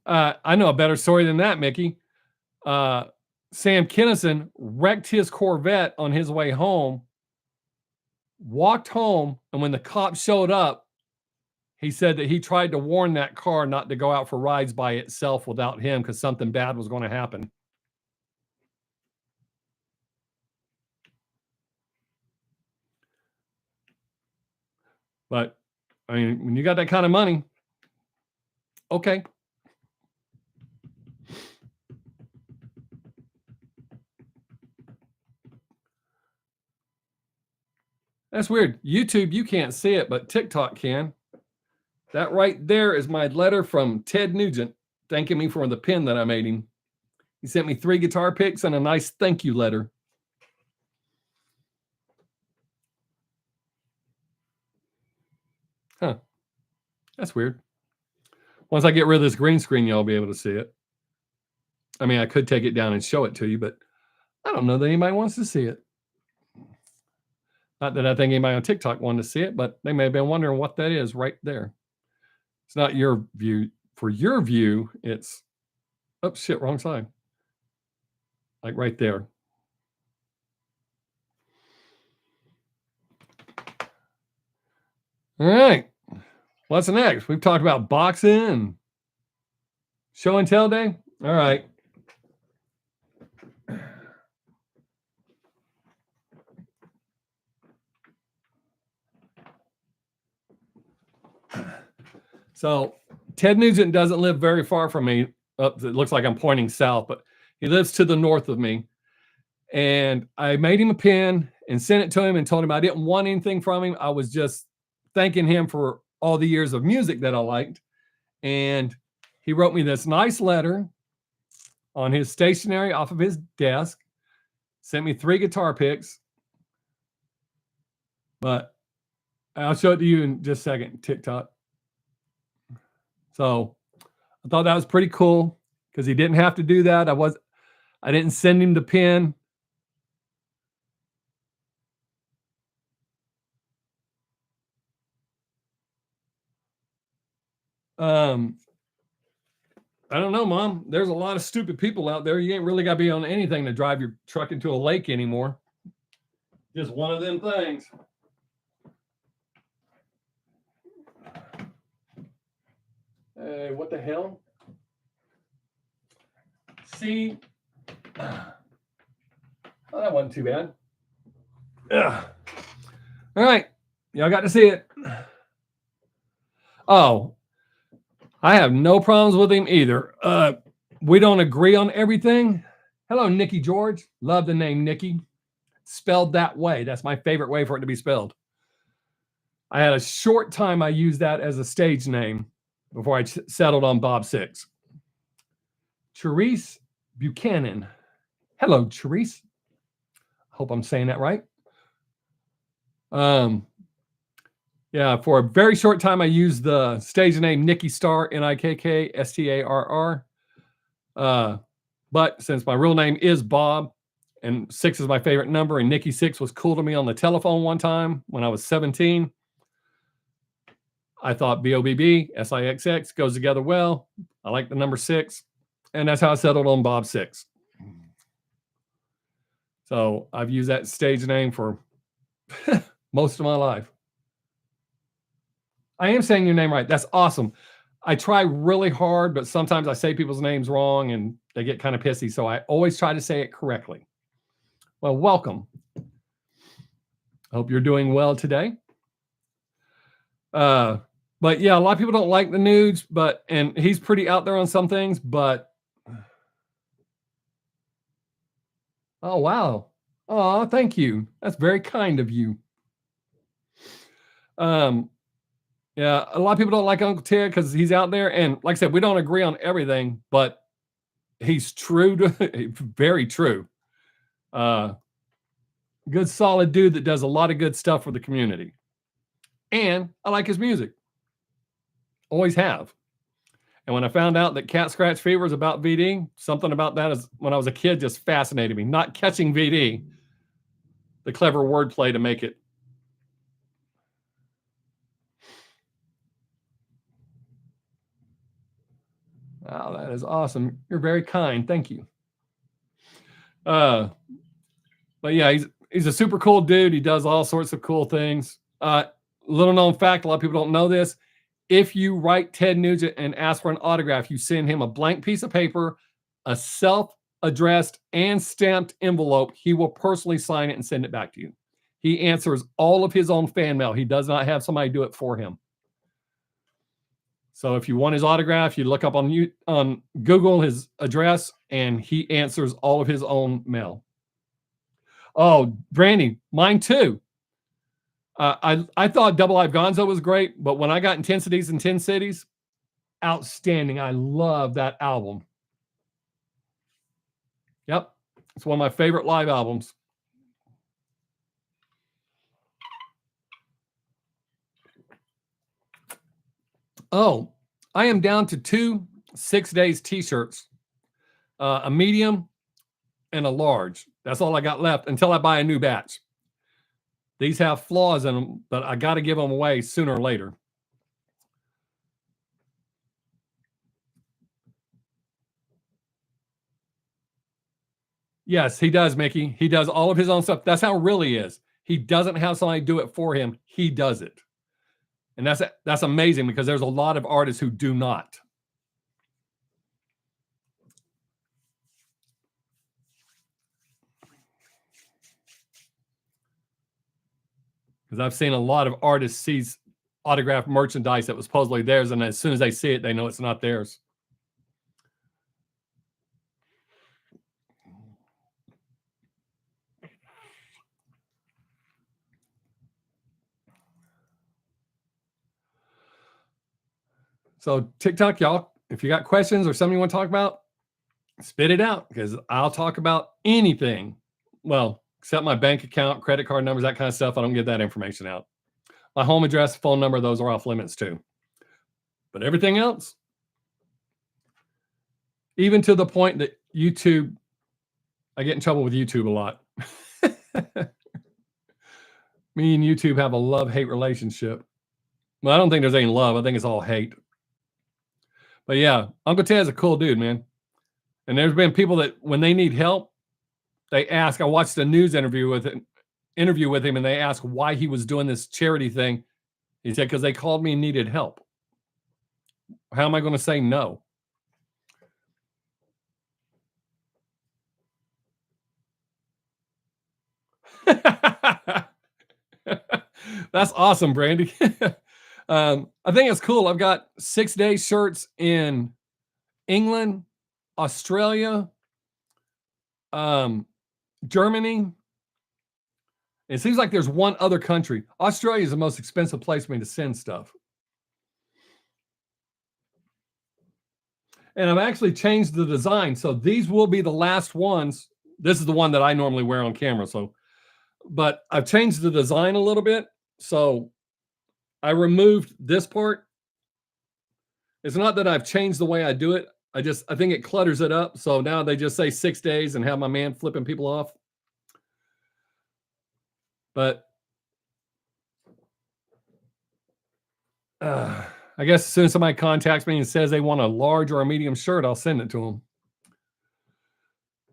I know a better story than that, Mickey. Sam Kinison wrecked his Corvette on his way home, walked home, and when the cops showed up, he said that he tried to warn that car not to go out for rides by itself without him because something bad was going to happen. But I mean, when you got that kind of money, okay. That's weird. YouTube, you can't see it, but TikTok can. That right there is my letter from Ted Nugent thanking me for the pin that I made him. He sent me 3 guitar picks and a nice thank you letter. Huh. That's weird. Once I get rid of this green screen, y'all be able to see it. I mean, I could take it down and show it to you, but I don't know that anybody wants to see it. Not that I think anybody on TikTok wanted to see it, but they may have been wondering what that is right there. It's not your view. For your view, it's, oh shit, wrong side. Like right there. All right. What's next? We've talked about boxing, show and tell day. All right. So Ted Nugent doesn't live very far from me. It looks like I'm pointing south, but he lives to the north of me. And I made him a pin and sent it to him and told him I didn't want anything from him. I was just thanking him for all the years of music that I liked. And he wrote me this nice letter on his stationery off of his desk, sent me 3 guitar picks. But I'll show it to you in just a second, TikTok. So I thought that was pretty cool because he didn't have to do that. I didn't send him the pin. I don't know, Mom. There's a lot of stupid people out there. You ain't really got to be on anything to drive your truck into a lake anymore. Just one of them things. Hey, what the hell? See? Oh, that wasn't too bad. Ugh. All right. Y'all got to see it. Oh, I have no problems with him either. We don't agree on everything. Hello, Nikki George. Love the name Nikki. Spelled that way. That's my favorite way for it to be spelled. I had a short time I used that as a stage name before I settled on Bob Sixx. Therese Buchanan. Hello, Therese. Hope I'm saying that right. Yeah, for a very short time, I used the stage name Nikki Starr, Nikkstarr. But since my real name is Bob, and 6 is my favorite number, and Nikki Sixx was cool to me on the telephone one time when I was 17, I thought BOBB, SIXX goes together well. I like the number 6, and that's how I settled on Bob Sixx. So I've used that stage name for most of my life. I am saying your name right. That's awesome. I try really hard, but sometimes I say people's names wrong and they get kind of pissy. So I always try to say it correctly. Well, welcome. I hope you're doing well today. But yeah, a lot of people don't like the nudes, and he's pretty out there on some things, but oh, wow. Oh, thank you. That's very kind of you. Yeah, a lot of people don't like Uncle Ted because he's out there. And like I said, we don't agree on everything, but he's true to very true. Good solid dude that does a lot of good stuff for the community. And I like his music. Always have. And when I found out that Cat Scratch Fever is about VD, something about that is when I was a kid just fascinated me. Not catching VD, the clever wordplay to make it. Wow, that is awesome. You're very kind. Thank you. But yeah, he's a super cool dude. He does all sorts of cool things. Little known fact, a lot of people don't know this. If you write Ted Nugent and ask for an autograph, you send him a blank piece of paper, a self-addressed and stamped envelope. He will personally sign it and send it back to you. He answers all of his own fan mail. He does not have somebody do it for him. So if you want his autograph, you look up on Google his address, and he answers all of his own mail. Oh, Brandy, mine too. I thought Double Live Gonzo was great, but when I got Intensities in 10 Cities, outstanding. I love that album. Yep, it's one of my favorite live albums. Oh, I am down to 2 Sixx Daze t-shirts, a medium and a large. That's all I got left until I buy a new batch. These have flaws in them, but I got to give them away sooner or later. Yes, he does, Mickey. He does all of his own stuff. That's how real he is. He doesn't have somebody do it for him. He does it. And that's amazing because there's a lot of artists who do not. Because I've seen a lot of artists autographed merchandise that was supposedly theirs, and as soon as they see it, they know it's not theirs. So TikTok, y'all, if you got questions or something you want to talk about, spit it out, because I'll talk about anything. Well, except my bank account, credit card numbers, that kind of stuff. I don't give that information out. My home address, phone number, those are off limits too. But everything else, even to the point that YouTube, I get in trouble with YouTube a lot. Me and YouTube have a love-hate relationship. Well, I don't think there's any love. I think it's all hate. But yeah, Uncle Ted's a cool dude, man. And there's been people that when they need help, they ask. I watched a news interview with him, and they asked why he was doing this charity thing. He said, because they called me and needed help. How am I going to say no? That's awesome, Brandy. I think it's cool. I've got 6 Daze shirts in England, Australia, Germany. It seems like there's one other country. Australia is the most expensive place for me to send stuff. And I've actually changed the design. So these will be the last ones. This is the one that I normally wear on camera. But I've changed the design a little bit. So I removed this part. It's not that I've changed the way I do it. I think it clutters it up. So now they just say 6 Daze and have my man flipping people off. But I guess as soon as somebody contacts me and says they want a large or a medium shirt, I'll send it to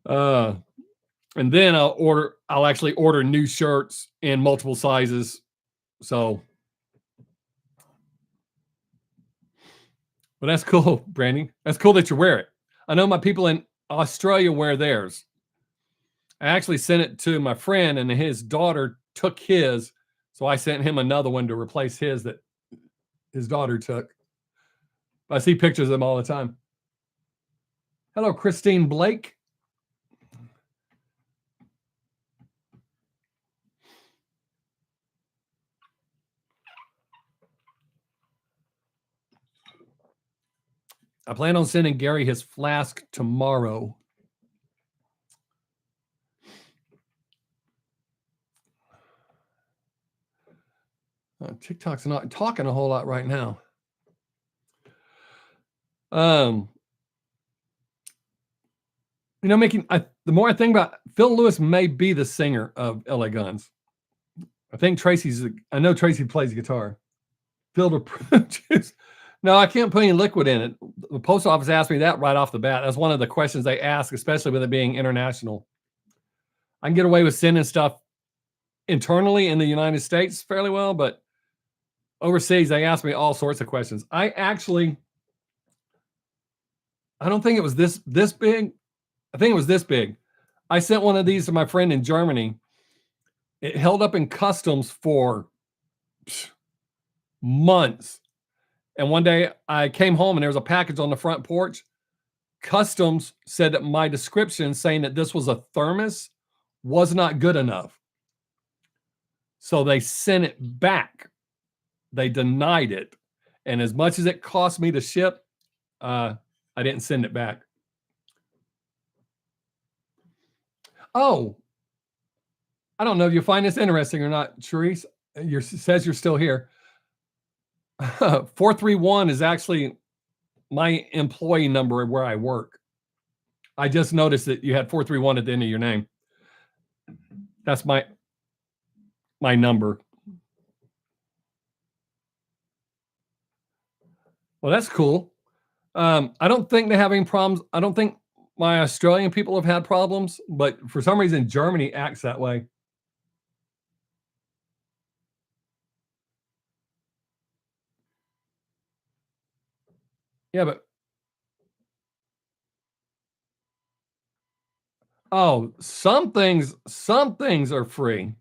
them. And then I'll actually order new shirts in multiple sizes. So, but that's cool, Brandy. That's cool that you wear it. I know my people in Australia wear theirs. I actually sent it to my friend, and his daughter took his. So I sent him another one to replace his that his daughter took. I see pictures of them all the time. Hello, Christine Blake. I plan on sending Gary his flask tomorrow. TikTok's not talking a whole lot right now. The more I think about it, Phil Lewis may be the singer of LA Guns. I know Tracy plays guitar. Phil to No, I can't put any liquid in it. The post office asked me that right off the bat. That's one of the questions they ask, especially with it being international. I can get away with sending stuff internally in the United States fairly well, but overseas, they ask me all sorts of questions. I don't think it was this big. I think it was this big. I sent one of these to my friend in Germany. It held up in customs for months. And one day I came home and there was a package on the front porch. Customs said that my description saying that this was a thermos was not good enough. So they sent it back. They denied it. And as much as it cost me to ship, I didn't send it back. Oh, I don't know if you find this interesting or not, Therese. Says you're still here. 431 is actually my employee number where I work. I just noticed that you had 431 at the end of your name. That's my number. Well, that's cool. I don't think they have any problems. I don't think my Australian people have had problems, but for some reason, Germany acts that way. Yeah, but some things are free.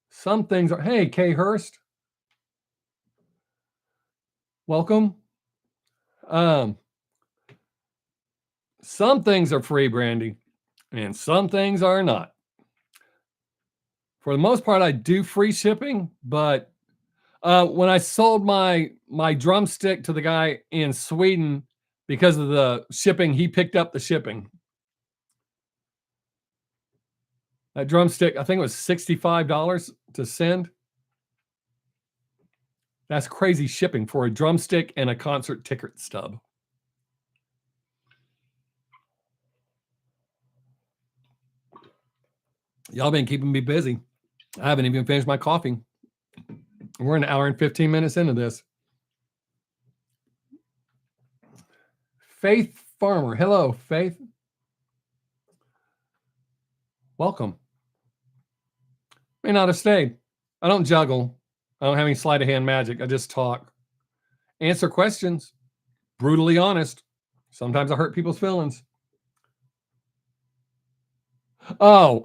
Some things are. Hey, Kay Hurst. welcome. Some things are free, Brandy, and some things are not. For the most part, I do free shipping, but when I sold my drumstick to the guy in Sweden because of the shipping, he picked up the shipping. That drumstick, I think it was $65 to send. That's crazy shipping for a drumstick and a concert ticket stub. Y'all been keeping me busy. I haven't even finished my coffee. We're an hour and 15 minutes into this. Faith Farmer. Hello, Faith. Welcome. May not have stayed. I don't juggle. I don't have any sleight of hand magic. I just talk. Answer questions. Brutally honest. Sometimes I hurt people's feelings. Oh.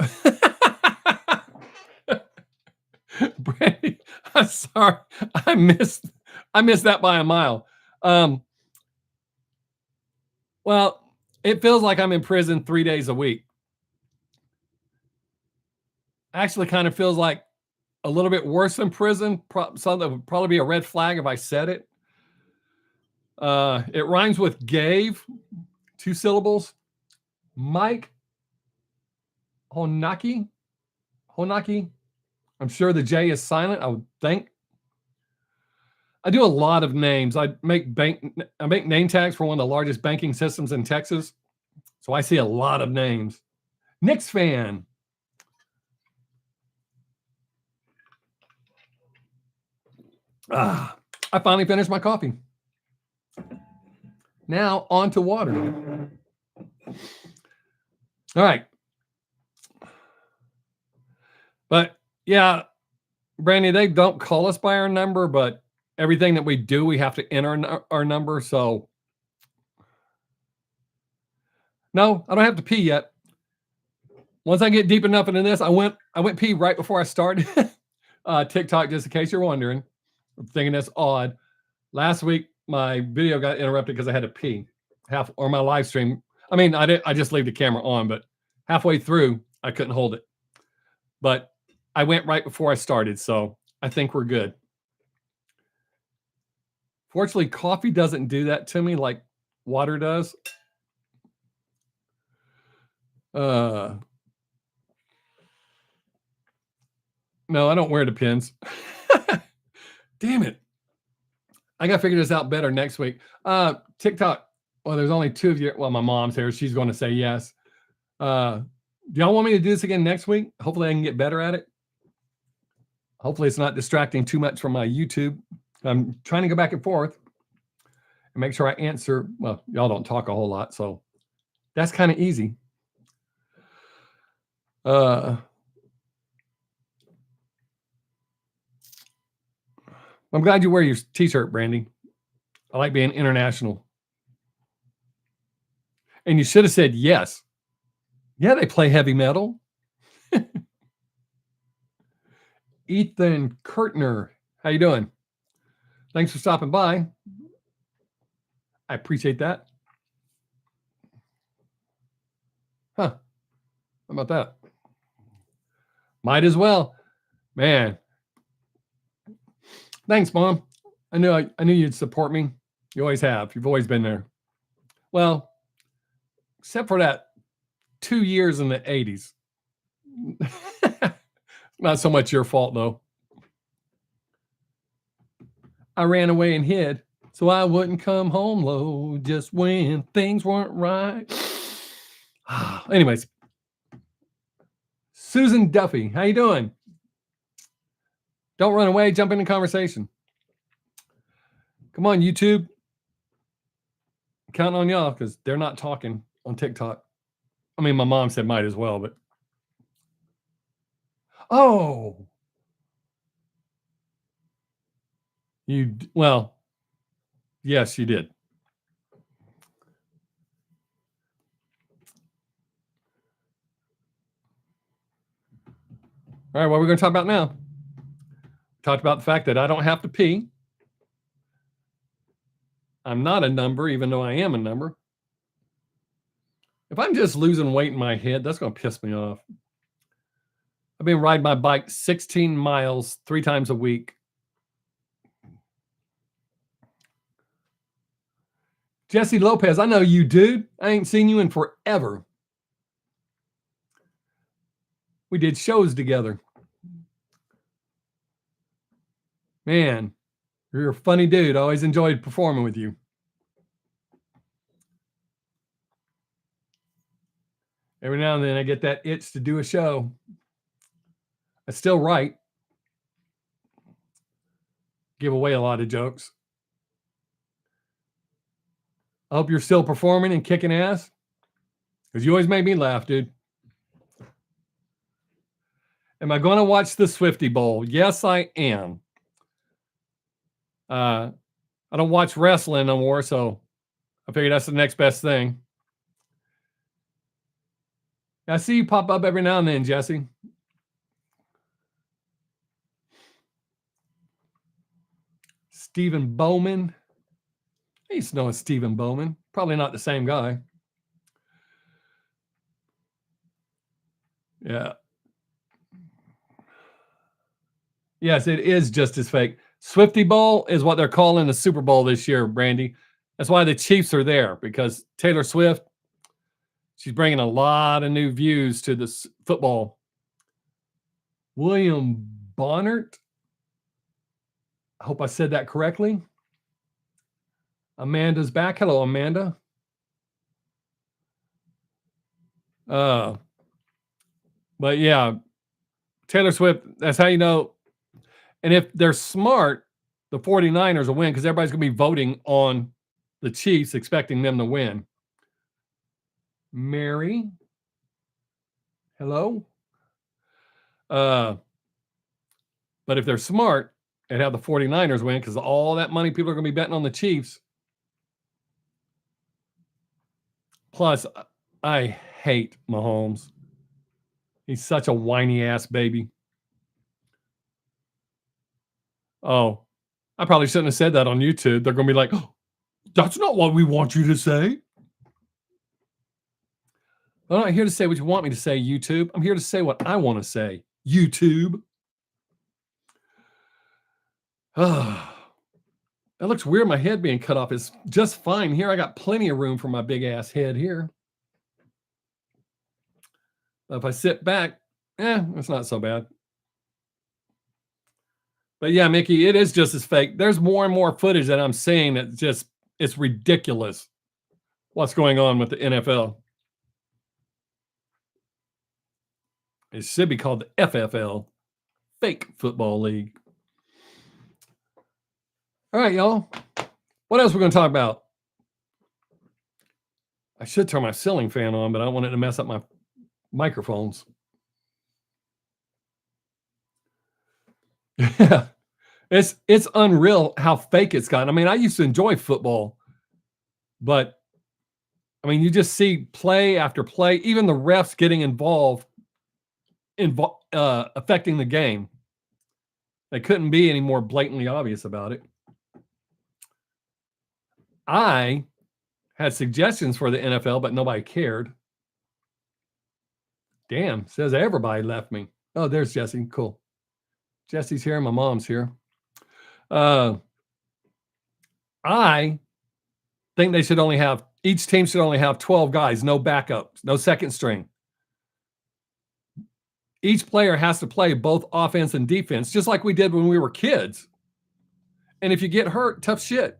Brandy, I'm sorry. I missed that by a mile. Well, it feels like I'm in prison 3 days a week. Actually kind of feels like a little bit worse than prison. Something that would probably be a red flag if I said it. It rhymes with gave, 2 syllables. Mike Honaki. I'm sure the J is silent, I would think. I do a lot of names. I make name tags for one of the largest banking systems in Texas. So I see a lot of names. Knicks fan. I finally finished my coffee. Now on to water. All right. But yeah, Brandy, they don't call us by our number, but everything that we do, we have to enter our number. So no, I don't have to pee yet. Once I get deep enough into this, I went pee right before I started. TikTok, just in case you're wondering. I'm thinking that's odd. Last week, my video got interrupted because I had to pee. Or my live stream. I mean, I just leave the camera on, but halfway through, I couldn't hold it. But I went right before I started, so I think we're good. Fortunately, coffee doesn't do that to me like water does. No, I don't wear the pins. Damn it. I got to figure this out better next week. TikTok. Well, there's only 2 of you. Well, my mom's here. She's going to say yes. Do y'all want me to do this again next week? Hopefully I can get better at it. Hopefully it's not distracting too much from my YouTube. I'm trying to go back and forth and make sure I answer. Well, y'all don't talk a whole lot, so that's kind of easy. I'm glad you wear your t-shirt, Brandy. I like being international. And you should have said yes. Yeah, they play heavy metal. Ethan Kurtner, how you doing? Thanks for stopping by. I appreciate that. Huh. How about that? Might as well. Man. Thanks, Mom. I knew you'd support me. You always have. You've always been there. Well, except for that 2 years in the 80s. Not so much your fault, though. I ran away and hid so I wouldn't come home low just when things weren't right. Anyways, Susan Duffy, how you doing? Don't run away. Jump in the conversation. Come on, YouTube. Counting on y'all because they're not talking on TikTok. I mean, my mom said might as well, but. Oh. Well, yes, you did. All right, what are we going to talk about now? We talked about the fact that I don't have to pee. I'm not a number, even though I am a number. If I'm just losing weight in my head, that's going to piss me off. I've been riding my bike 16 miles 3 times a week. Jesse Lopez, I know you, dude. I ain't seen you in forever. We did shows together. Man, you're a funny dude. I always enjoyed performing with you. Every now and then I get that itch to do a show. I still write. Give away a lot of jokes. I hope you're still performing and kicking ass, because you always make me laugh, dude. Am I going to watch the Swifty Bowl? Yes, I am. I don't watch wrestling no more, so I figured that's the next best thing. I see you pop up every now and then, Jesse. Stephen Bowman. I used to know Stephen Bowman. Probably not the same guy. Yeah. Yes, it is just as fake. Swifty Bowl is what they're calling the Super Bowl this year, Brandy. That's why the Chiefs are there, because Taylor Swift, she's bringing a lot of new views to this football. William Bonnert. I hope I said that correctly. Amanda's back. Hello, Amanda. But yeah, Taylor Swift, that's how you know. And if they're smart, the 49ers will win, because everybody's going to be voting on the Chiefs, expecting them to win. Mary. Hello. But if they're smart and have the 49ers win, because all that money people are going to be betting on the Chiefs. Plus, I hate Mahomes. He's such a whiny ass baby. Oh, I probably shouldn't have said that on YouTube. They're going to be like, oh, that's not what we want you to say. I'm not here to say what you want me to say, YouTube. I'm here to say what I want to say, YouTube. That looks weird, my head being cut off. It's just fine here. I got plenty of room for my big ass head here. If I sit back, it's not so bad. But yeah, Mickey, it is just as fake. There's more and more footage that I'm seeing that it's ridiculous what's going on with the NFL. It should be called the FFL, Fake Football League. All right, y'all. What else are we going to talk about? I should turn my ceiling fan on, but I don't want it to mess up my microphones. Yeah. It's unreal how fake it's gotten. I mean, I used to enjoy football, but I mean, you just see play after play, even the refs getting involved, affecting the game. They couldn't be any more blatantly obvious about it. I had suggestions for the NFL, but nobody cared. Damn, says everybody left me. Oh, there's Jesse. Cool. Jesse's here. My mom's here. I think each team should only have 12 guys, no backups, no second string. Each player has to play both offense and defense, just like we did when we were kids. And if you get hurt, tough shit.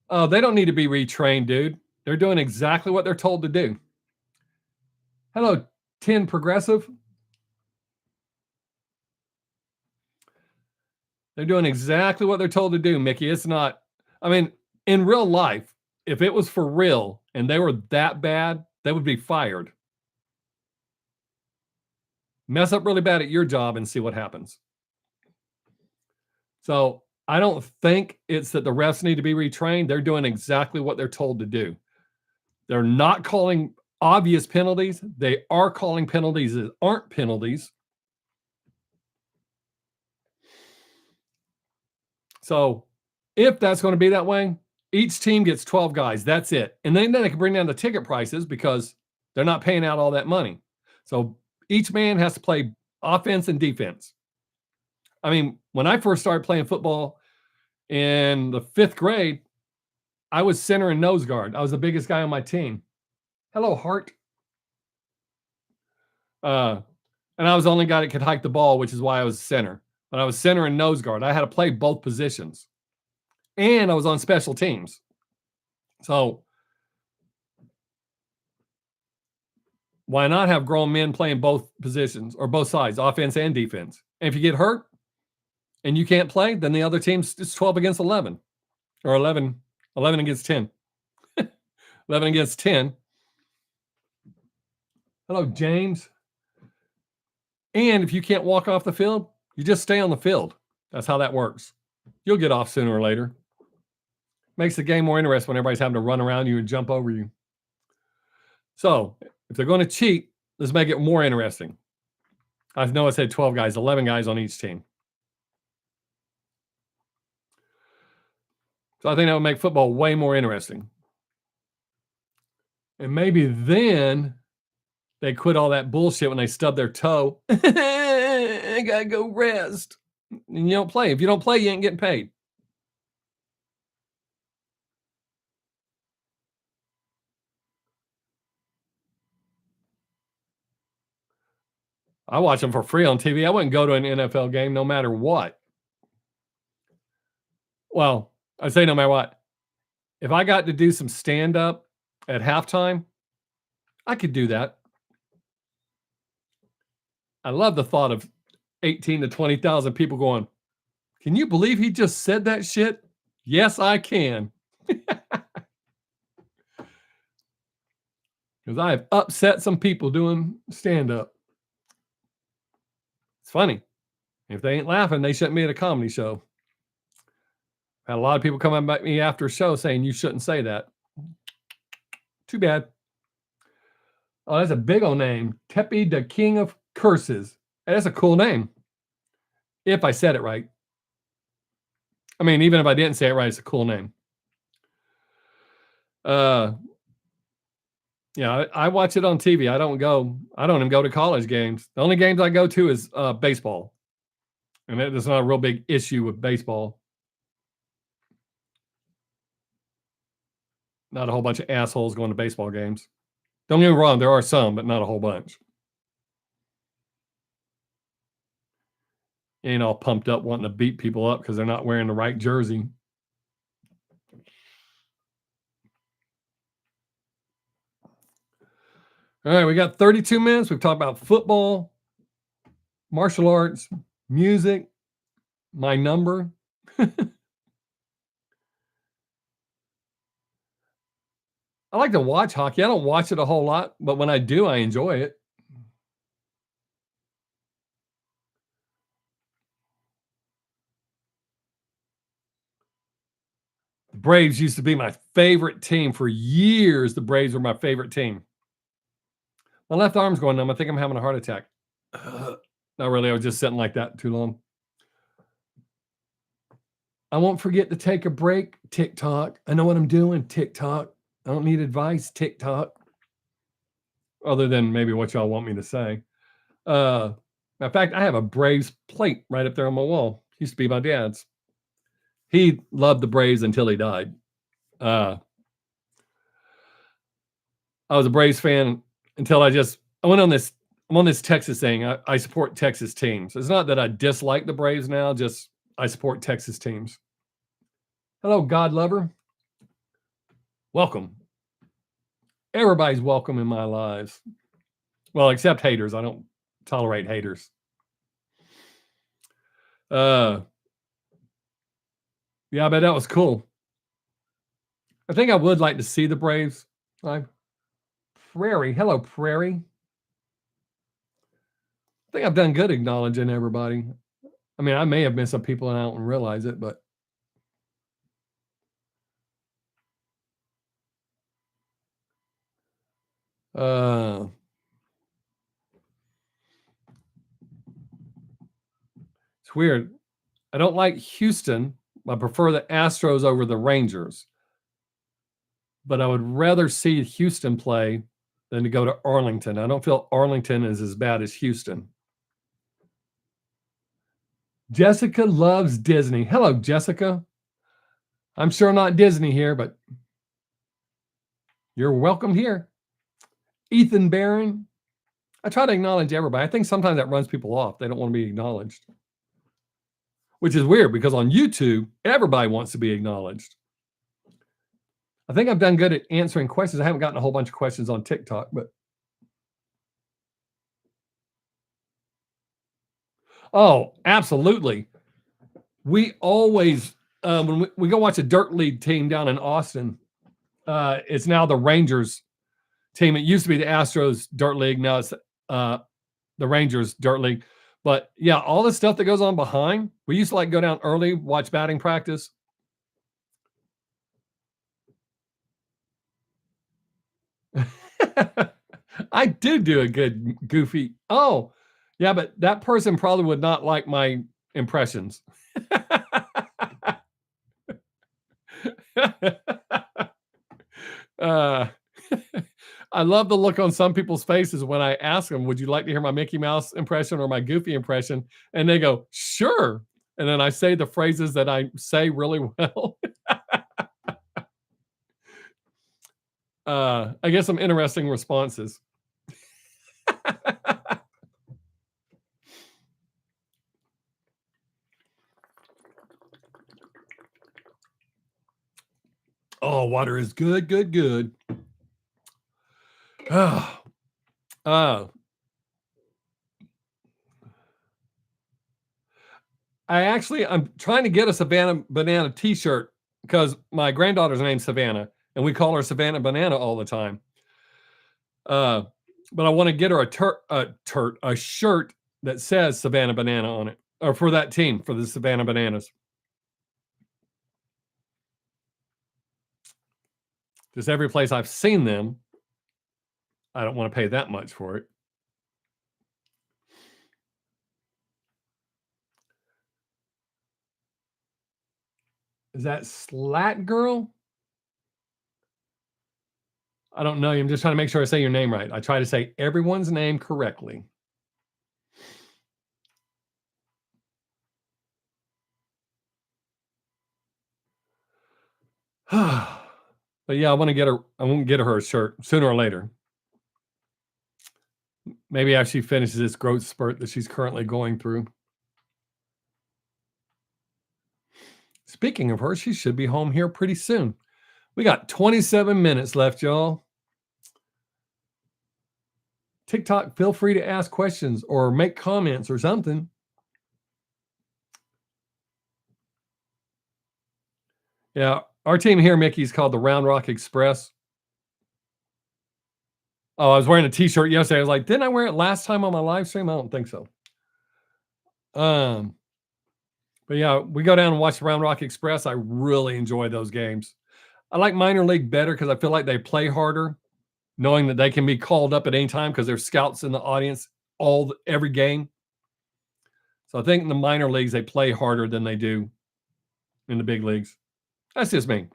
Oh, they don't need to be retrained, dude. They're doing exactly what they're told to do. Hello, 10 Progressive. They're doing exactly what they're told to do, Mickey. It's not, I mean, in real life, if it was for real and they were that bad, they would be fired. Mess up really bad at your job and see what happens. So I don't think it's that the refs need to be retrained. They're doing exactly what they're told to do. They're not calling obvious penalties. They are calling penalties that aren't penalties. So If that's going to be that way, each team gets 12 guys. That's it. And then they can bring down the ticket prices because they're not paying out all that money. So each man has to play offense and defense. I mean, when I first started playing football in the 5th grade, I was center and nose guard. I was the biggest guy on my team. Hello, Hart. And I was the only guy that could hike the ball, which is why I was center. But I was center and nose guard. I had to play both positions. And I was on special teams. So why not have grown men playing both positions or both sides, offense and defense? And if you get hurt and you can't play, then the other team's it's 12 against 11 or 11 against 10. 11 against 10. Hello, James. And if you can't walk off the field, you just stay on the field. That's how that works. You'll get off sooner or later. Makes the game more interesting when everybody's having to run around you and jump over you. So if they're going to cheat, let's make it more interesting. I know I said 12 guys, 11 guys on each team. So I think that would make football way more interesting. And maybe then they quit all that bullshit when they stub their toe. I got to go rest. And you don't play. If you don't play, you ain't getting paid. I watch them for free on TV. I wouldn't go to an NFL game no matter what. Well, I say no matter what. If I got to do some stand-up at halftime, I could do that. I love the thought of 18 to 20,000 people going, can you believe he just said that shit? Yes, I can. Because I have upset some people doing stand-up. It's funny. If they ain't laughing, they shouldn't be at a comedy show. Had a lot of people come up at me after a show saying you shouldn't say that. Too bad. Oh, that's a big old name. Tepe, the King of Curses. That's a cool name. If I said it right. I mean, even if I didn't say it right, it's a cool name. Yeah, I watch it on TV. I don't even go to college games. The only games I go to is baseball. And there's not a real big issue with baseball. Not a whole bunch of assholes going to baseball games. Don't get me wrong, there are some, but not a whole bunch. Ain't all pumped up wanting to beat people up because they're not wearing the right jersey. All right, we got 32 minutes. We've talked about football, martial arts, music, my number. I like to watch hockey. I don't watch it a whole lot, but when I do, I enjoy it. The Braves used to be my favorite team for years. The Braves were my favorite team. My left arm's going numb. I think I'm having a heart attack. Not really. I was just sitting like that too long. I won't forget to take a break. TikTok. I know what I'm doing. TikTok. I don't need advice. TikTok. Other than maybe what y'all want me to say. In fact, I have a Braves plate right up there on my wall. Used to be my dad's. He loved the Braves until he died. I was a Braves fan until I'm on this Texas thing. I support Texas teams. It's not that I dislike the Braves now, just I support Texas teams. Hello, God lover. Welcome. Everybody's welcome in my lives. Well, except haters. I don't tolerate haters. Yeah, but that was cool. I think I would like to see the Braves. Prairie. Hello, Prairie. I think I've done good acknowledging everybody. I mean, I may have missed some people and I don't realize it, but it's weird. I don't like Houston, I prefer the Astros over the Rangers. But I would rather see Houston play than to go to Arlington. I don't feel Arlington is as bad as Houston. Jessica loves Disney. Hello, Jessica. I'm sure not Disney here, but you're welcome here. Ethan Barron. I try to acknowledge everybody. I think sometimes that runs people off. They don't want to be acknowledged, which is weird because on YouTube, everybody wants to be acknowledged. I think I've done good at answering questions. I haven't gotten a whole bunch of questions on TikTok, but oh, absolutely. We always, when we go watch a dirt league team down in Austin, it's now the Rangers team. It used to be the Astros dirt league. Now it's the Rangers dirt league. But yeah, all the stuff that goes on behind, we used to like go down early, watch batting practice. I did do a good goofy. Oh, yeah, but that person probably would not like my impressions. uh, I love the look on some people's faces when I ask them, would you like to hear my Mickey Mouse impression or my Goofy impression? And they go, sure. And then I say the phrases that I say really well. I get some interesting responses. Oh, water is good, good, good. Oh, I'm trying to get a Savannah Banana t-shirt because my granddaughter's name's Savannah and we call her Savannah Banana all the time. But I want to get her a shirt that says Savannah Banana on it, or for that team, for the Savannah Bananas. Just every place I've seen them, I don't want to pay that much for it. Is that Slat Girl? I don't know. I'm just trying to make sure I say your name right. I try to say everyone's name correctly. But yeah, I want to get her a shirt sooner or later. Maybe after she finishes this growth spurt that she's currently going through. Speaking of her, she should be home here pretty soon. We got 27 minutes left, y'all. TikTok, feel free to ask questions or make comments or something. Yeah, our team here, Mickey, is called the Round Rock Express. Oh, I was wearing a t-shirt yesterday. I was like, didn't I wear it last time on my live stream? I don't think so. But yeah, we go down and watch the Round Rock Express. I really enjoy those games. I like minor league better because I feel like they play harder, knowing that they can be called up at any time because there's scouts in the audience every game. So I think in the minor leagues they play harder than they do in the big leagues. That's just me.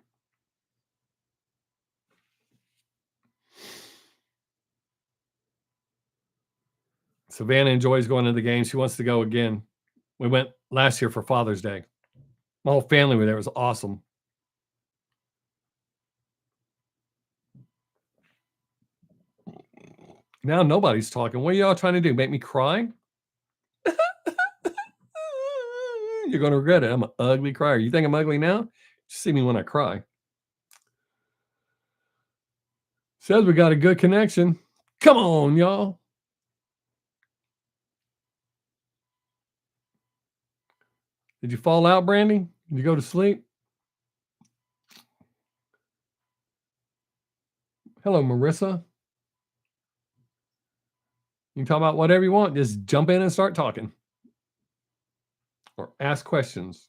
Savannah enjoys going to the game. She wants to go again. We went last year for Father's Day. My whole family was there. It was awesome. Now nobody's talking. What are y'all trying to do? Make me cry? You're going to regret it. I'm an ugly crier. You think I'm ugly now? Just see me when I cry. Says we got a good connection. Come on, y'all. Did you fall out, Brandy? Did you go to sleep? Hello, Marissa. You can talk about whatever you want. Just jump in and start talking. Or ask questions.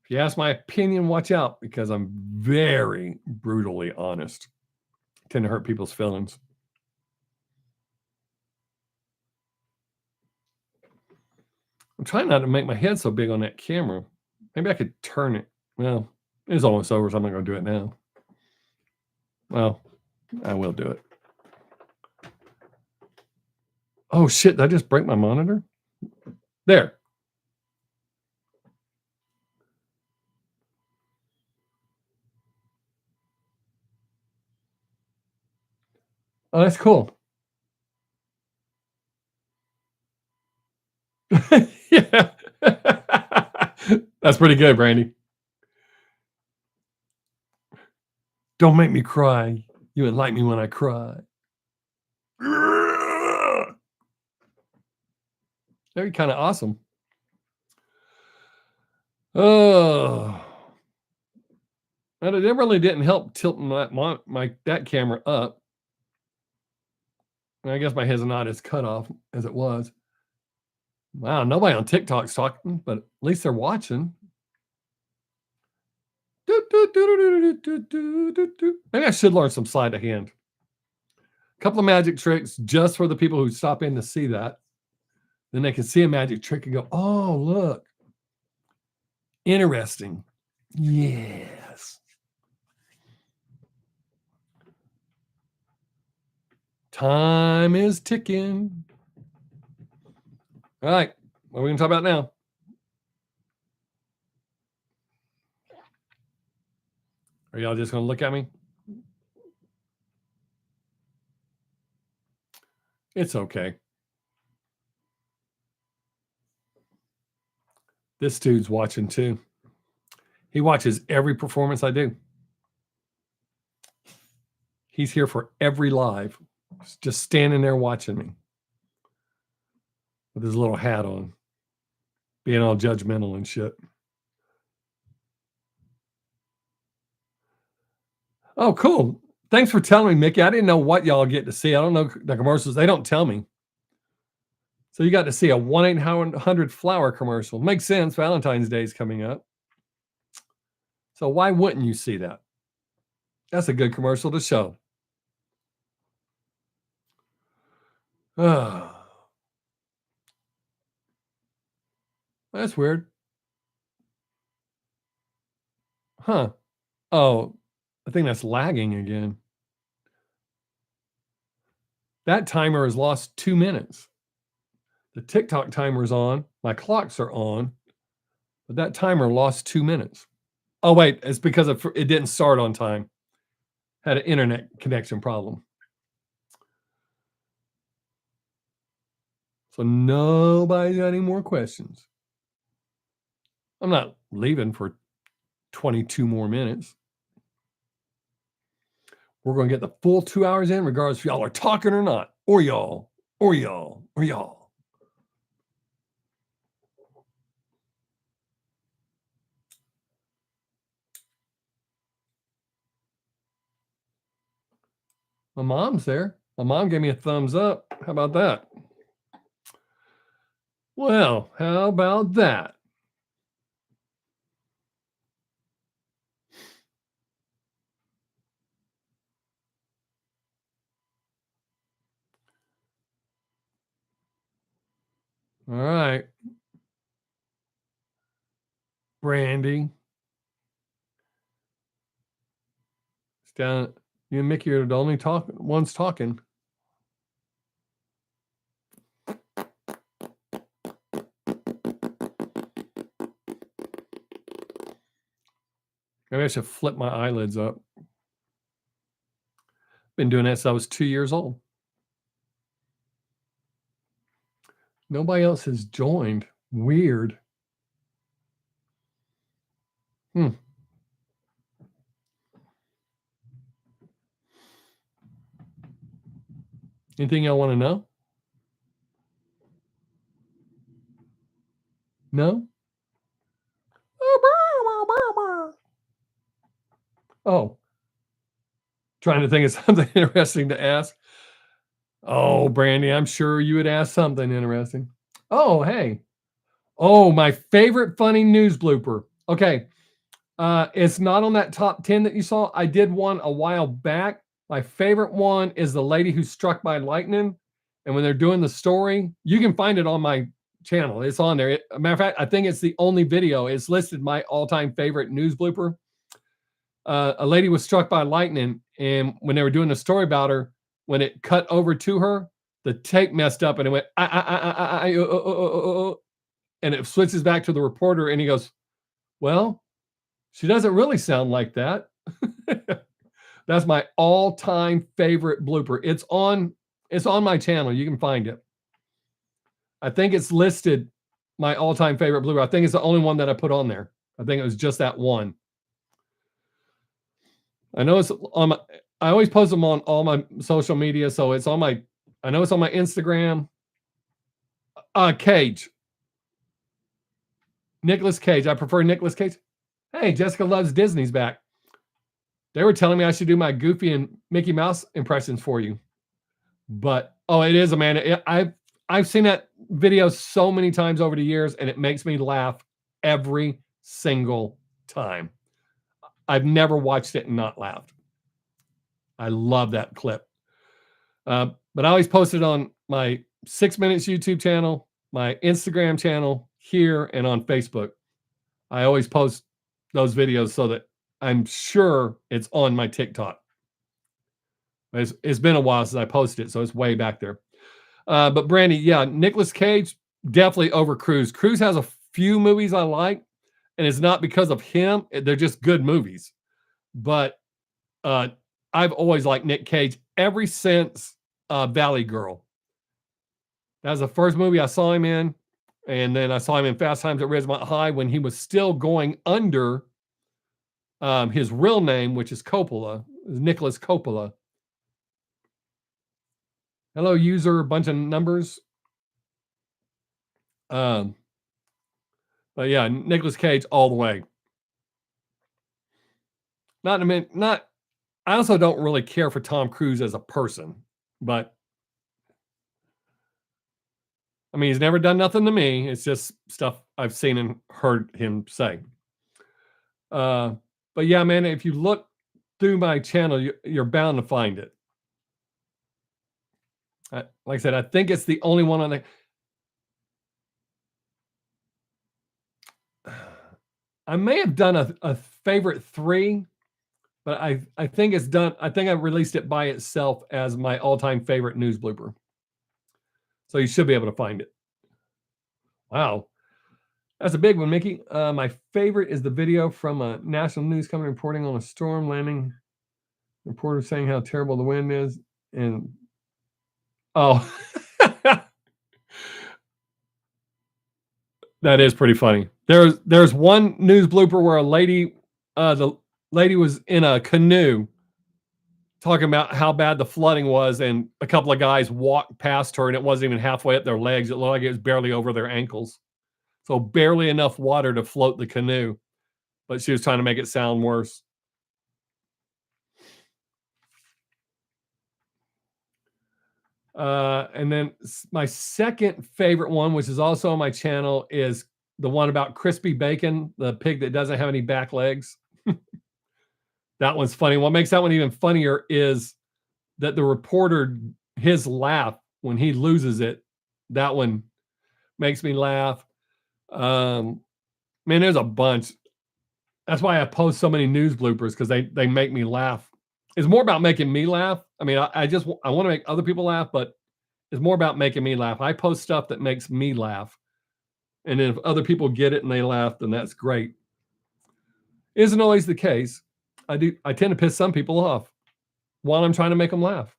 If you ask my opinion, watch out because I'm very brutally honest. I tend to hurt people's feelings. I'm trying not to make my head so big on that camera. Maybe I could turn it. Well, it's almost over, so I'm not going to do it now. Well, I will do it. Oh, shit. Did I just break my monitor? There. Oh, that's cool. Yeah. That's pretty good, Brandy. Don't make me cry. You would like me when I cry. Very kind of awesome. Oh. And it really didn't help tilting that camera up. And I guess my head's not as cut off as it was. Wow, nobody on TikTok's talking, but at least they're watching. Maybe I should learn some sleight of hand. A couple of magic tricks just for the people who stop in to see that. Then they can see a magic trick and go, oh, look. Interesting. Yes. Time is ticking. All right. What are we going to talk about now? Are y'all just going to look at me? It's okay. This dude's watching too. He watches every performance I do. He's here for every live. He's just standing there watching me with his little hat on, being all judgmental and shit. Oh, cool. Thanks for telling me, Mickey. I didn't know what y'all get to see. I don't know the commercials. They don't tell me. So you got to see a 1-800-flower commercial. Makes sense. Valentine's Day is coming up. So why wouldn't you see that? That's a good commercial to show. Oh. That's weird. Huh. Oh, I think that's lagging again. That timer has lost 2 minutes. The TikTok timer's on. My clocks are on. But that timer lost 2 minutes. Oh, wait. It's because it didn't start on time. Had an internet connection problem. So nobody's got any more questions. I'm not leaving for 22 more minutes. We're going to get the full 2 hours in, regardless if y'all are talking or not, or y'all, or y'all, or y'all. My mom's there. My mom gave me a thumbs up. How about that? Well, how about that? All right. Brandy. It's down. You and Mickey are the only ones talking. Maybe I should flip my eyelids up. Been doing that since I was 2 years old. Nobody else has joined. Weird. Anything y'all want to know? No? Oh. Trying to think of something interesting to ask. Oh, Brandy, I'm sure you would ask something interesting. Oh, hey. Oh, my favorite funny news blooper. Okay. It's not on that top 10 that you saw. I did one a while back. My favorite one is the lady who's struck by lightning. And when they're doing the story, you can find it on my channel. It's on there. A matter of fact, I think it's the only video. It's listed my all-time favorite news blooper. A lady was struck by lightning, and when they were doing the story about her, when it cut over to her, the tape messed up and it went, and it switches back to the reporter, and he goes, well, she doesn't really sound like that. That's my all-time favorite blooper. It's on my channel. You can find it. I think it's listed my all-time favorite blooper. I think it's the only one that I put on there. I think it was just that one. I know it's on my, I always post them on all my social media, so it's on my, I know it's on my Instagram. Cage. Nicolas Cage. I prefer Nicolas Cage. Hey, Jessica Loves Disney's back. They were telling me I should do my Goofy and Mickey Mouse impressions for you. But, oh, it is, Amanda. I've seen that video so many times over the years, and it makes me laugh every single time. I've never watched it and not laughed. I love that clip. But I always post it on my 6 Minutes YouTube channel, my Instagram channel here, and on Facebook. I always post those videos so that I'm sure it's on my TikTok. It's been a while since I posted it, so it's way back there. But Brandy, yeah, Nicolas Cage, definitely over Cruise. Cruise has a few movies I like, and it's not because of him. They're just good movies. But I've always liked Nick Cage ever since Valley Girl. That was the first movie I saw him in. And then I saw him in Fast Times at Ridgemont High when he was still going under his real name, which is Coppola, Nicholas Coppola. Hello, user, bunch of numbers. But yeah, Nicolas Cage all the way. I also don't really care for Tom Cruise as a person, but I mean, he's never done nothing to me. It's just stuff I've seen and heard him say. But yeah, man, if you look through my channel, you're bound to find it. Like I said, I think it's the only one on there. I may have done a favorite 3, but I think it's done. I think I released it by itself as my all-time favorite news blooper. So you should be able to find it. Wow. That's a big one, Mickey. My favorite is the video from a national news company reporting on a storm landing. Reporter saying how terrible the wind is. And oh, that is pretty funny. There's one news blooper where the lady was in a canoe talking about how bad the flooding was, and a couple of guys walked past her, and it wasn't even halfway up their legs. It looked like it was barely over their ankles. So barely enough water to float the canoe, but she was trying to make it sound worse. And then my second favorite one, which is also on my channel, is the one about crispy bacon, the pig that doesn't have any back legs. That one's funny. What makes that one even funnier is that the reporter, his laugh when he loses it, that one makes me laugh. Man, there's a bunch. That's why I post so many news bloopers, because they make me laugh. It's more about making me laugh. I mean, I want to make other people laugh, but it's more about making me laugh. I post stuff that makes me laugh. And if other people get it and they laugh, then that's great. Isn't always the case. I tend to piss some people off while I'm trying to make them laugh.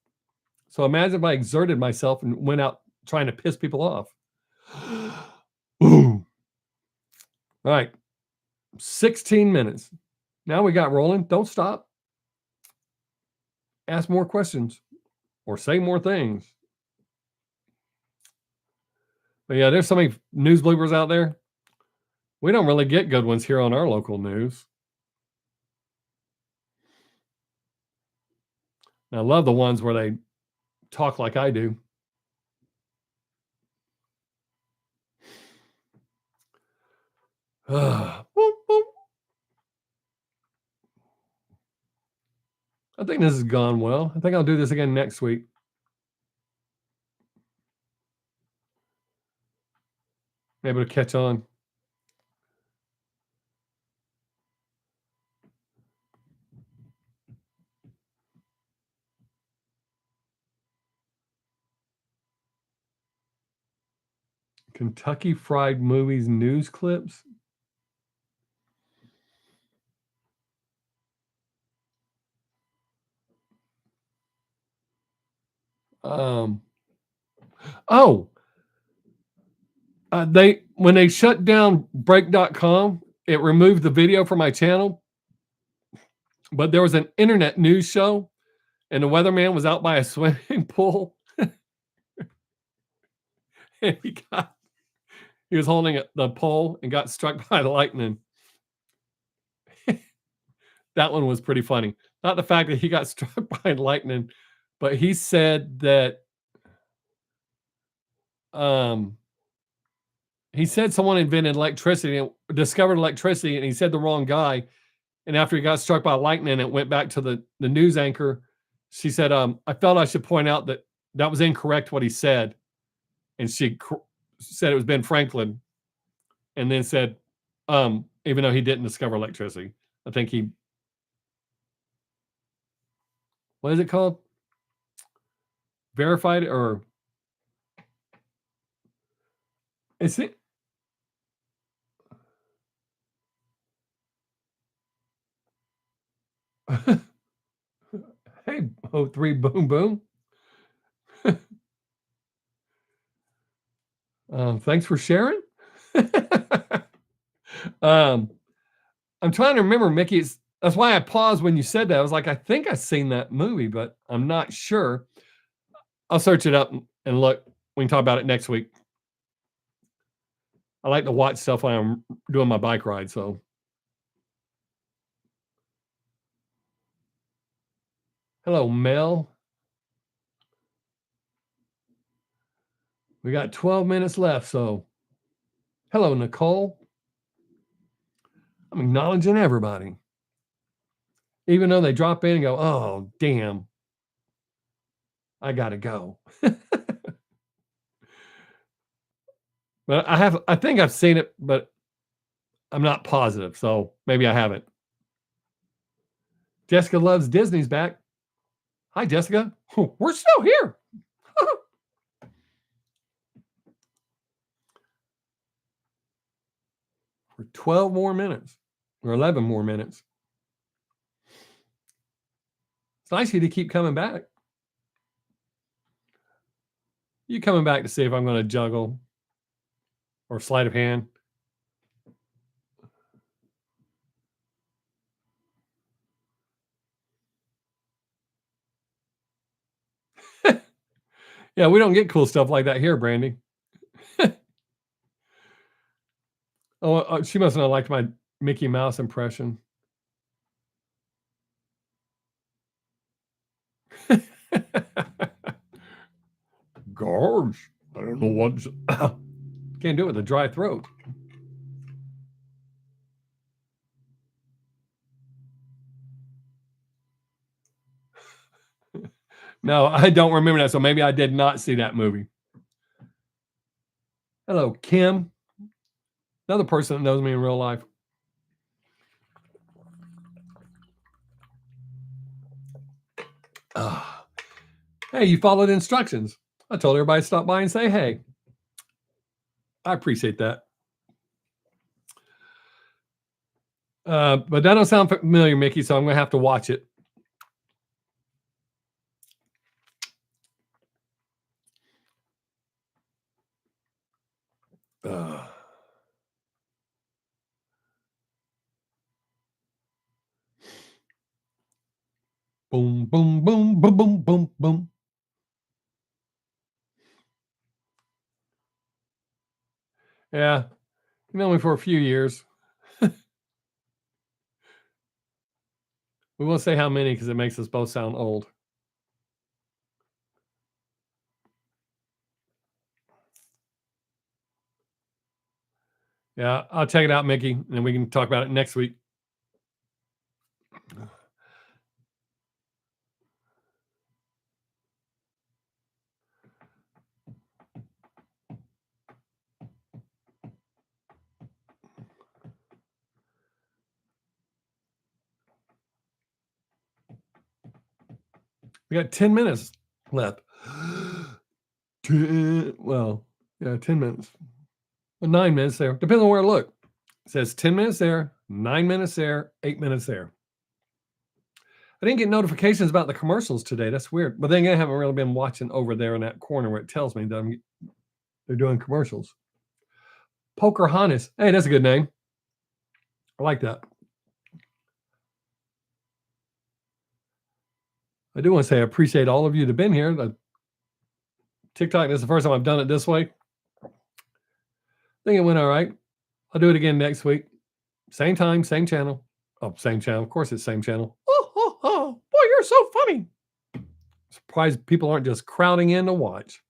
So imagine if I exerted myself and went out trying to piss people off. Ooh. All right. 16 minutes. Now we got rolling. Don't stop. Ask more questions or say more things. But yeah, there's so many news bloopers out there. We don't really get good ones here on our local news. And I love the ones where they talk like I do. I think this has gone well. I think I'll do this again next week. able to catch on. Kentucky Fried Movies news clips. Oh, when they shut down break.com, it removed the video from my channel, but there was an internet news show and the weatherman was out by a swimming pool and he was holding the pole and got struck by the lightning. That one was pretty funny. Not the fact that he got struck by lightning, but he said that someone invented electricity and discovered electricity, and he said the wrong guy. And after he got struck by lightning, it went back to the news anchor. She said, I felt I should point out that was incorrect what he said. And she said it was Ben Franklin, and then said, even though he didn't discover electricity, I think what is it called? Verified it, or is it? Hey, 03 boom boom. Thanks for sharing. I'm trying to remember, Mickey. That's why I paused when you said that. I was like, I think I've seen that movie, but I'm not sure. I'll search it up and look. We can talk about it next week. I like to watch stuff when I'm doing my bike ride. So, hello, Mel. We got 12 minutes left. So, hello, Nicole. I'm acknowledging everybody, even though they drop in and go, "Oh, damn, I gotta go." But I think I've seen it, but I'm not positive. So maybe I haven't. Jessica loves Disney's back. Hi, Jessica. We're still here. For 12 more minutes or 11 more minutes. It's nice of you to keep coming back. You coming back to see if I'm going to juggle or sleight of hand? Yeah, we don't get cool stuff like that here, Brandy. Oh, she must not have liked my Mickey Mouse impression. Gosh, I don't know what. Can't do it with a dry throat. No, I don't remember that. So maybe I did not see that movie. Hello, Kim. Another person that knows me in real life. Hey, you followed instructions. I told everybody to stop by and say hey. I appreciate that. But that don't sound familiar, Mickey, so I'm going to have to watch it. Boom, boom, boom, boom, boom, boom, boom. Yeah, you know me for a few years. We won't say how many because it makes us both sound old. Yeah, I'll check it out, Mickey, and we can talk about it next week. We got 10 minutes left. 10 minutes. 9 minutes there. Depends on where I look. It says 10 minutes there, 9 minutes there, 8 minutes there. I didn't get notifications about the commercials today. That's weird. But then again, I haven't really been watching over there in that corner where it tells me that they're doing commercials. Pocahontas. Hey, that's a good name. I like that. I do want to say I appreciate all of you that have been here. The TikTok, this is the first time I've done it this way. I think it went all right. I'll do it again next week. Same time, same channel. Oh, same channel. Of course, it's same channel. Oh, boy, you're so funny. Surprised people aren't just crowding in to watch.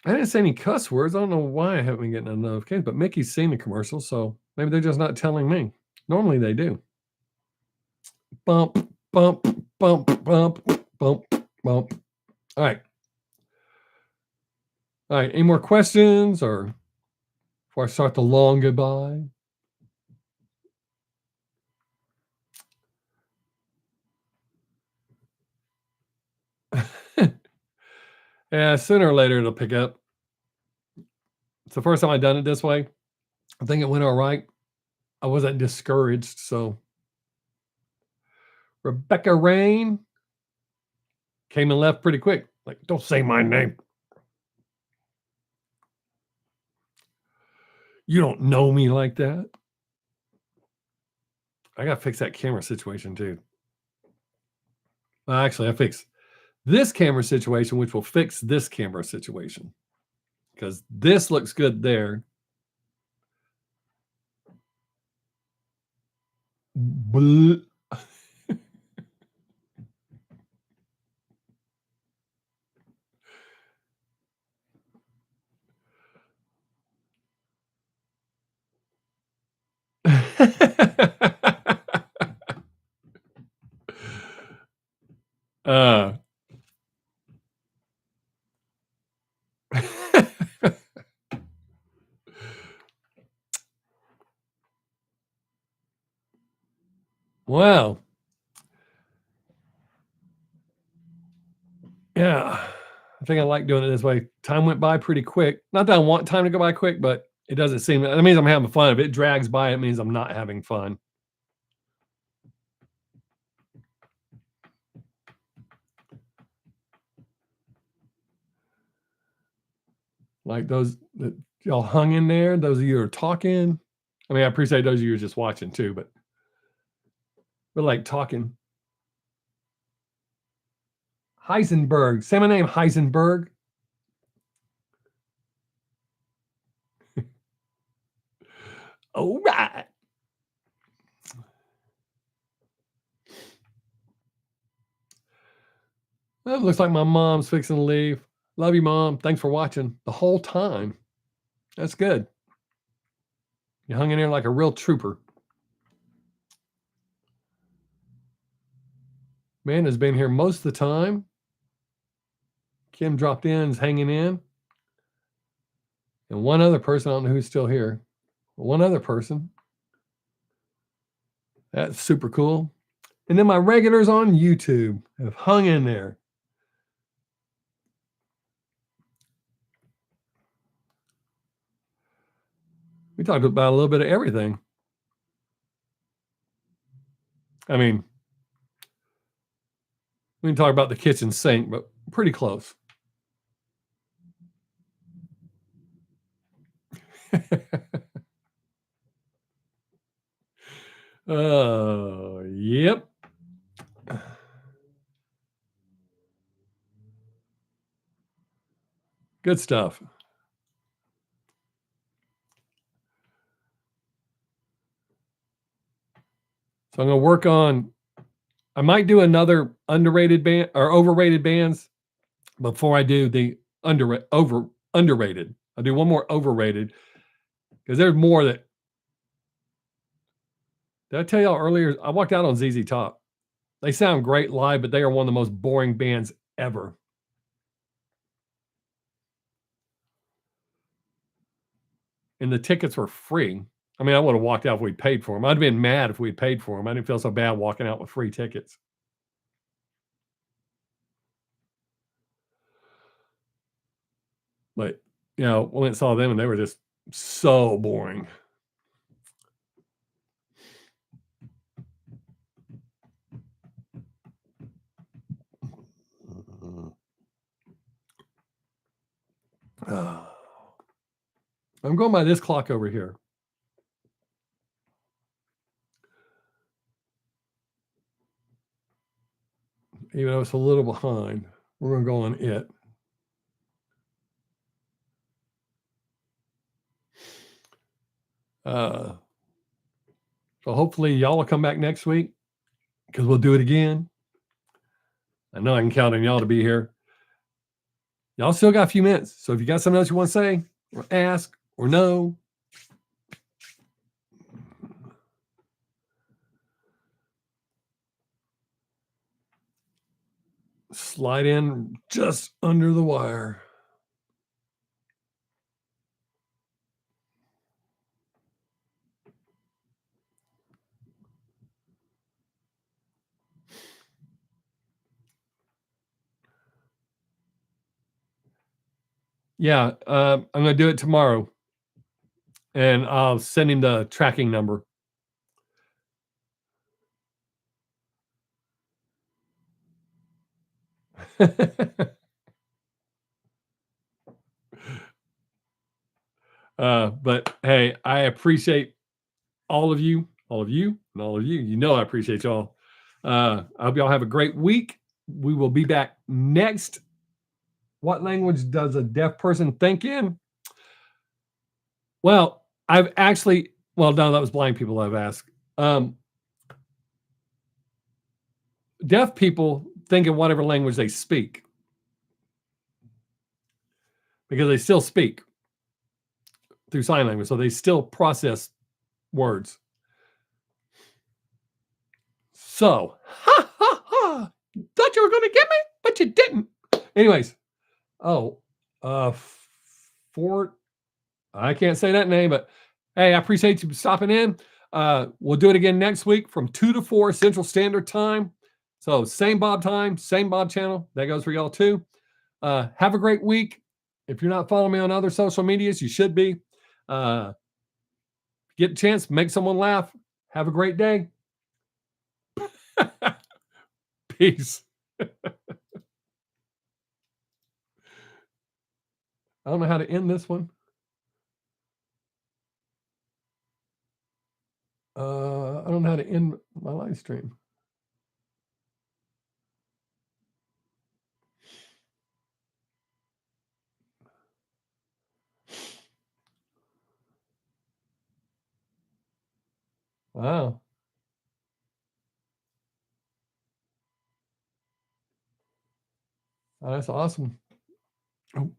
I didn't say any cuss words. I don't know why I haven't been getting a notification, but Mickey's seen the commercial, so maybe they're just not telling me. Normally they do. Bump, bump, bump, bump, bump, bump. All right. All right. Any more questions or before I start the long goodbye? Yeah, sooner or later it'll pick up. It's the first time I've done it this way. I think it went all right. I wasn't discouraged. So Rebecca Rain came and left pretty quick. Like, don't say my name. You don't know me like that. I got to fix that camera situation too. Well, actually, I fixed this camera situation, which will fix this camera situation. Because this looks good there. uh Wow. Yeah. I think I like doing it this way. Time went by pretty quick. Not that I want time to go by quick, but it doesn't seem, that means I'm having fun. If it drags by, it means I'm not having fun. Like those that y'all hung in there, those of you who are talking. I mean, I appreciate those of you who are just watching too, but like talking. Heisenberg. Say my name, Heisenberg. All right. Well, it looks like my mom's fixing to leave. Love you, Mom. Thanks for watching the whole time. That's good. You hung in there like a real trooper. Man has been here most of the time. Kim dropped in, is hanging in. And one other person, I don't know who's still here. One other person. That's super cool. And then my regulars on YouTube have hung in there. We talked about a little bit of everything. I mean, we can talk about the kitchen sink, but pretty close. Yep. Good stuff. So I'm going to work on, I might do another underrated band or overrated bands before I do the underrated. I'll do one more overrated because there's more that. Did I tell y'all earlier? I walked out on ZZ Top. They sound great live, but they are one of the most boring bands ever. And the tickets were free. I mean, I would have walked out if we'd paid for them. I'd have been mad if we'd paid for them. I didn't feel so bad walking out with free tickets. But, you know, we went and saw them and they were just so boring. I'm going by this clock over here. Even though it's a little behind, we're going to go on it. So hopefully y'all will come back next week because we'll do it again. I know I can count on y'all to be here. Y'all still got a few minutes. So if you got something else you want to say or ask or know, slide in just under the wire. Yeah, I'm going to do it tomorrow. And I'll send him the tracking number. But hey, I appreciate all of you, and all of you. You know I appreciate y'all. I hope y'all have a great week. We will be back next. What language does a deaf person think in? Well, I've actually, well, no, that was blind people I've asked. Deaf people think in whatever language they speak because they still speak through sign language. So they still process words. So, ha, ha, ha. Thought you were going to get me, but you didn't. Anyways, Fort, I can't say that name, but hey, I appreciate you stopping in. We'll do it again next week from 2 to 4 Central Standard Time. So same Bob time, same Bob channel. That goes for y'all too. Have a great week. If you're not following me on other social medias, you should be. Get a chance, make someone laugh. Have a great day. Peace. I don't know how to end this one. I don't know how to end my live stream. Wow. That's awesome. Oh.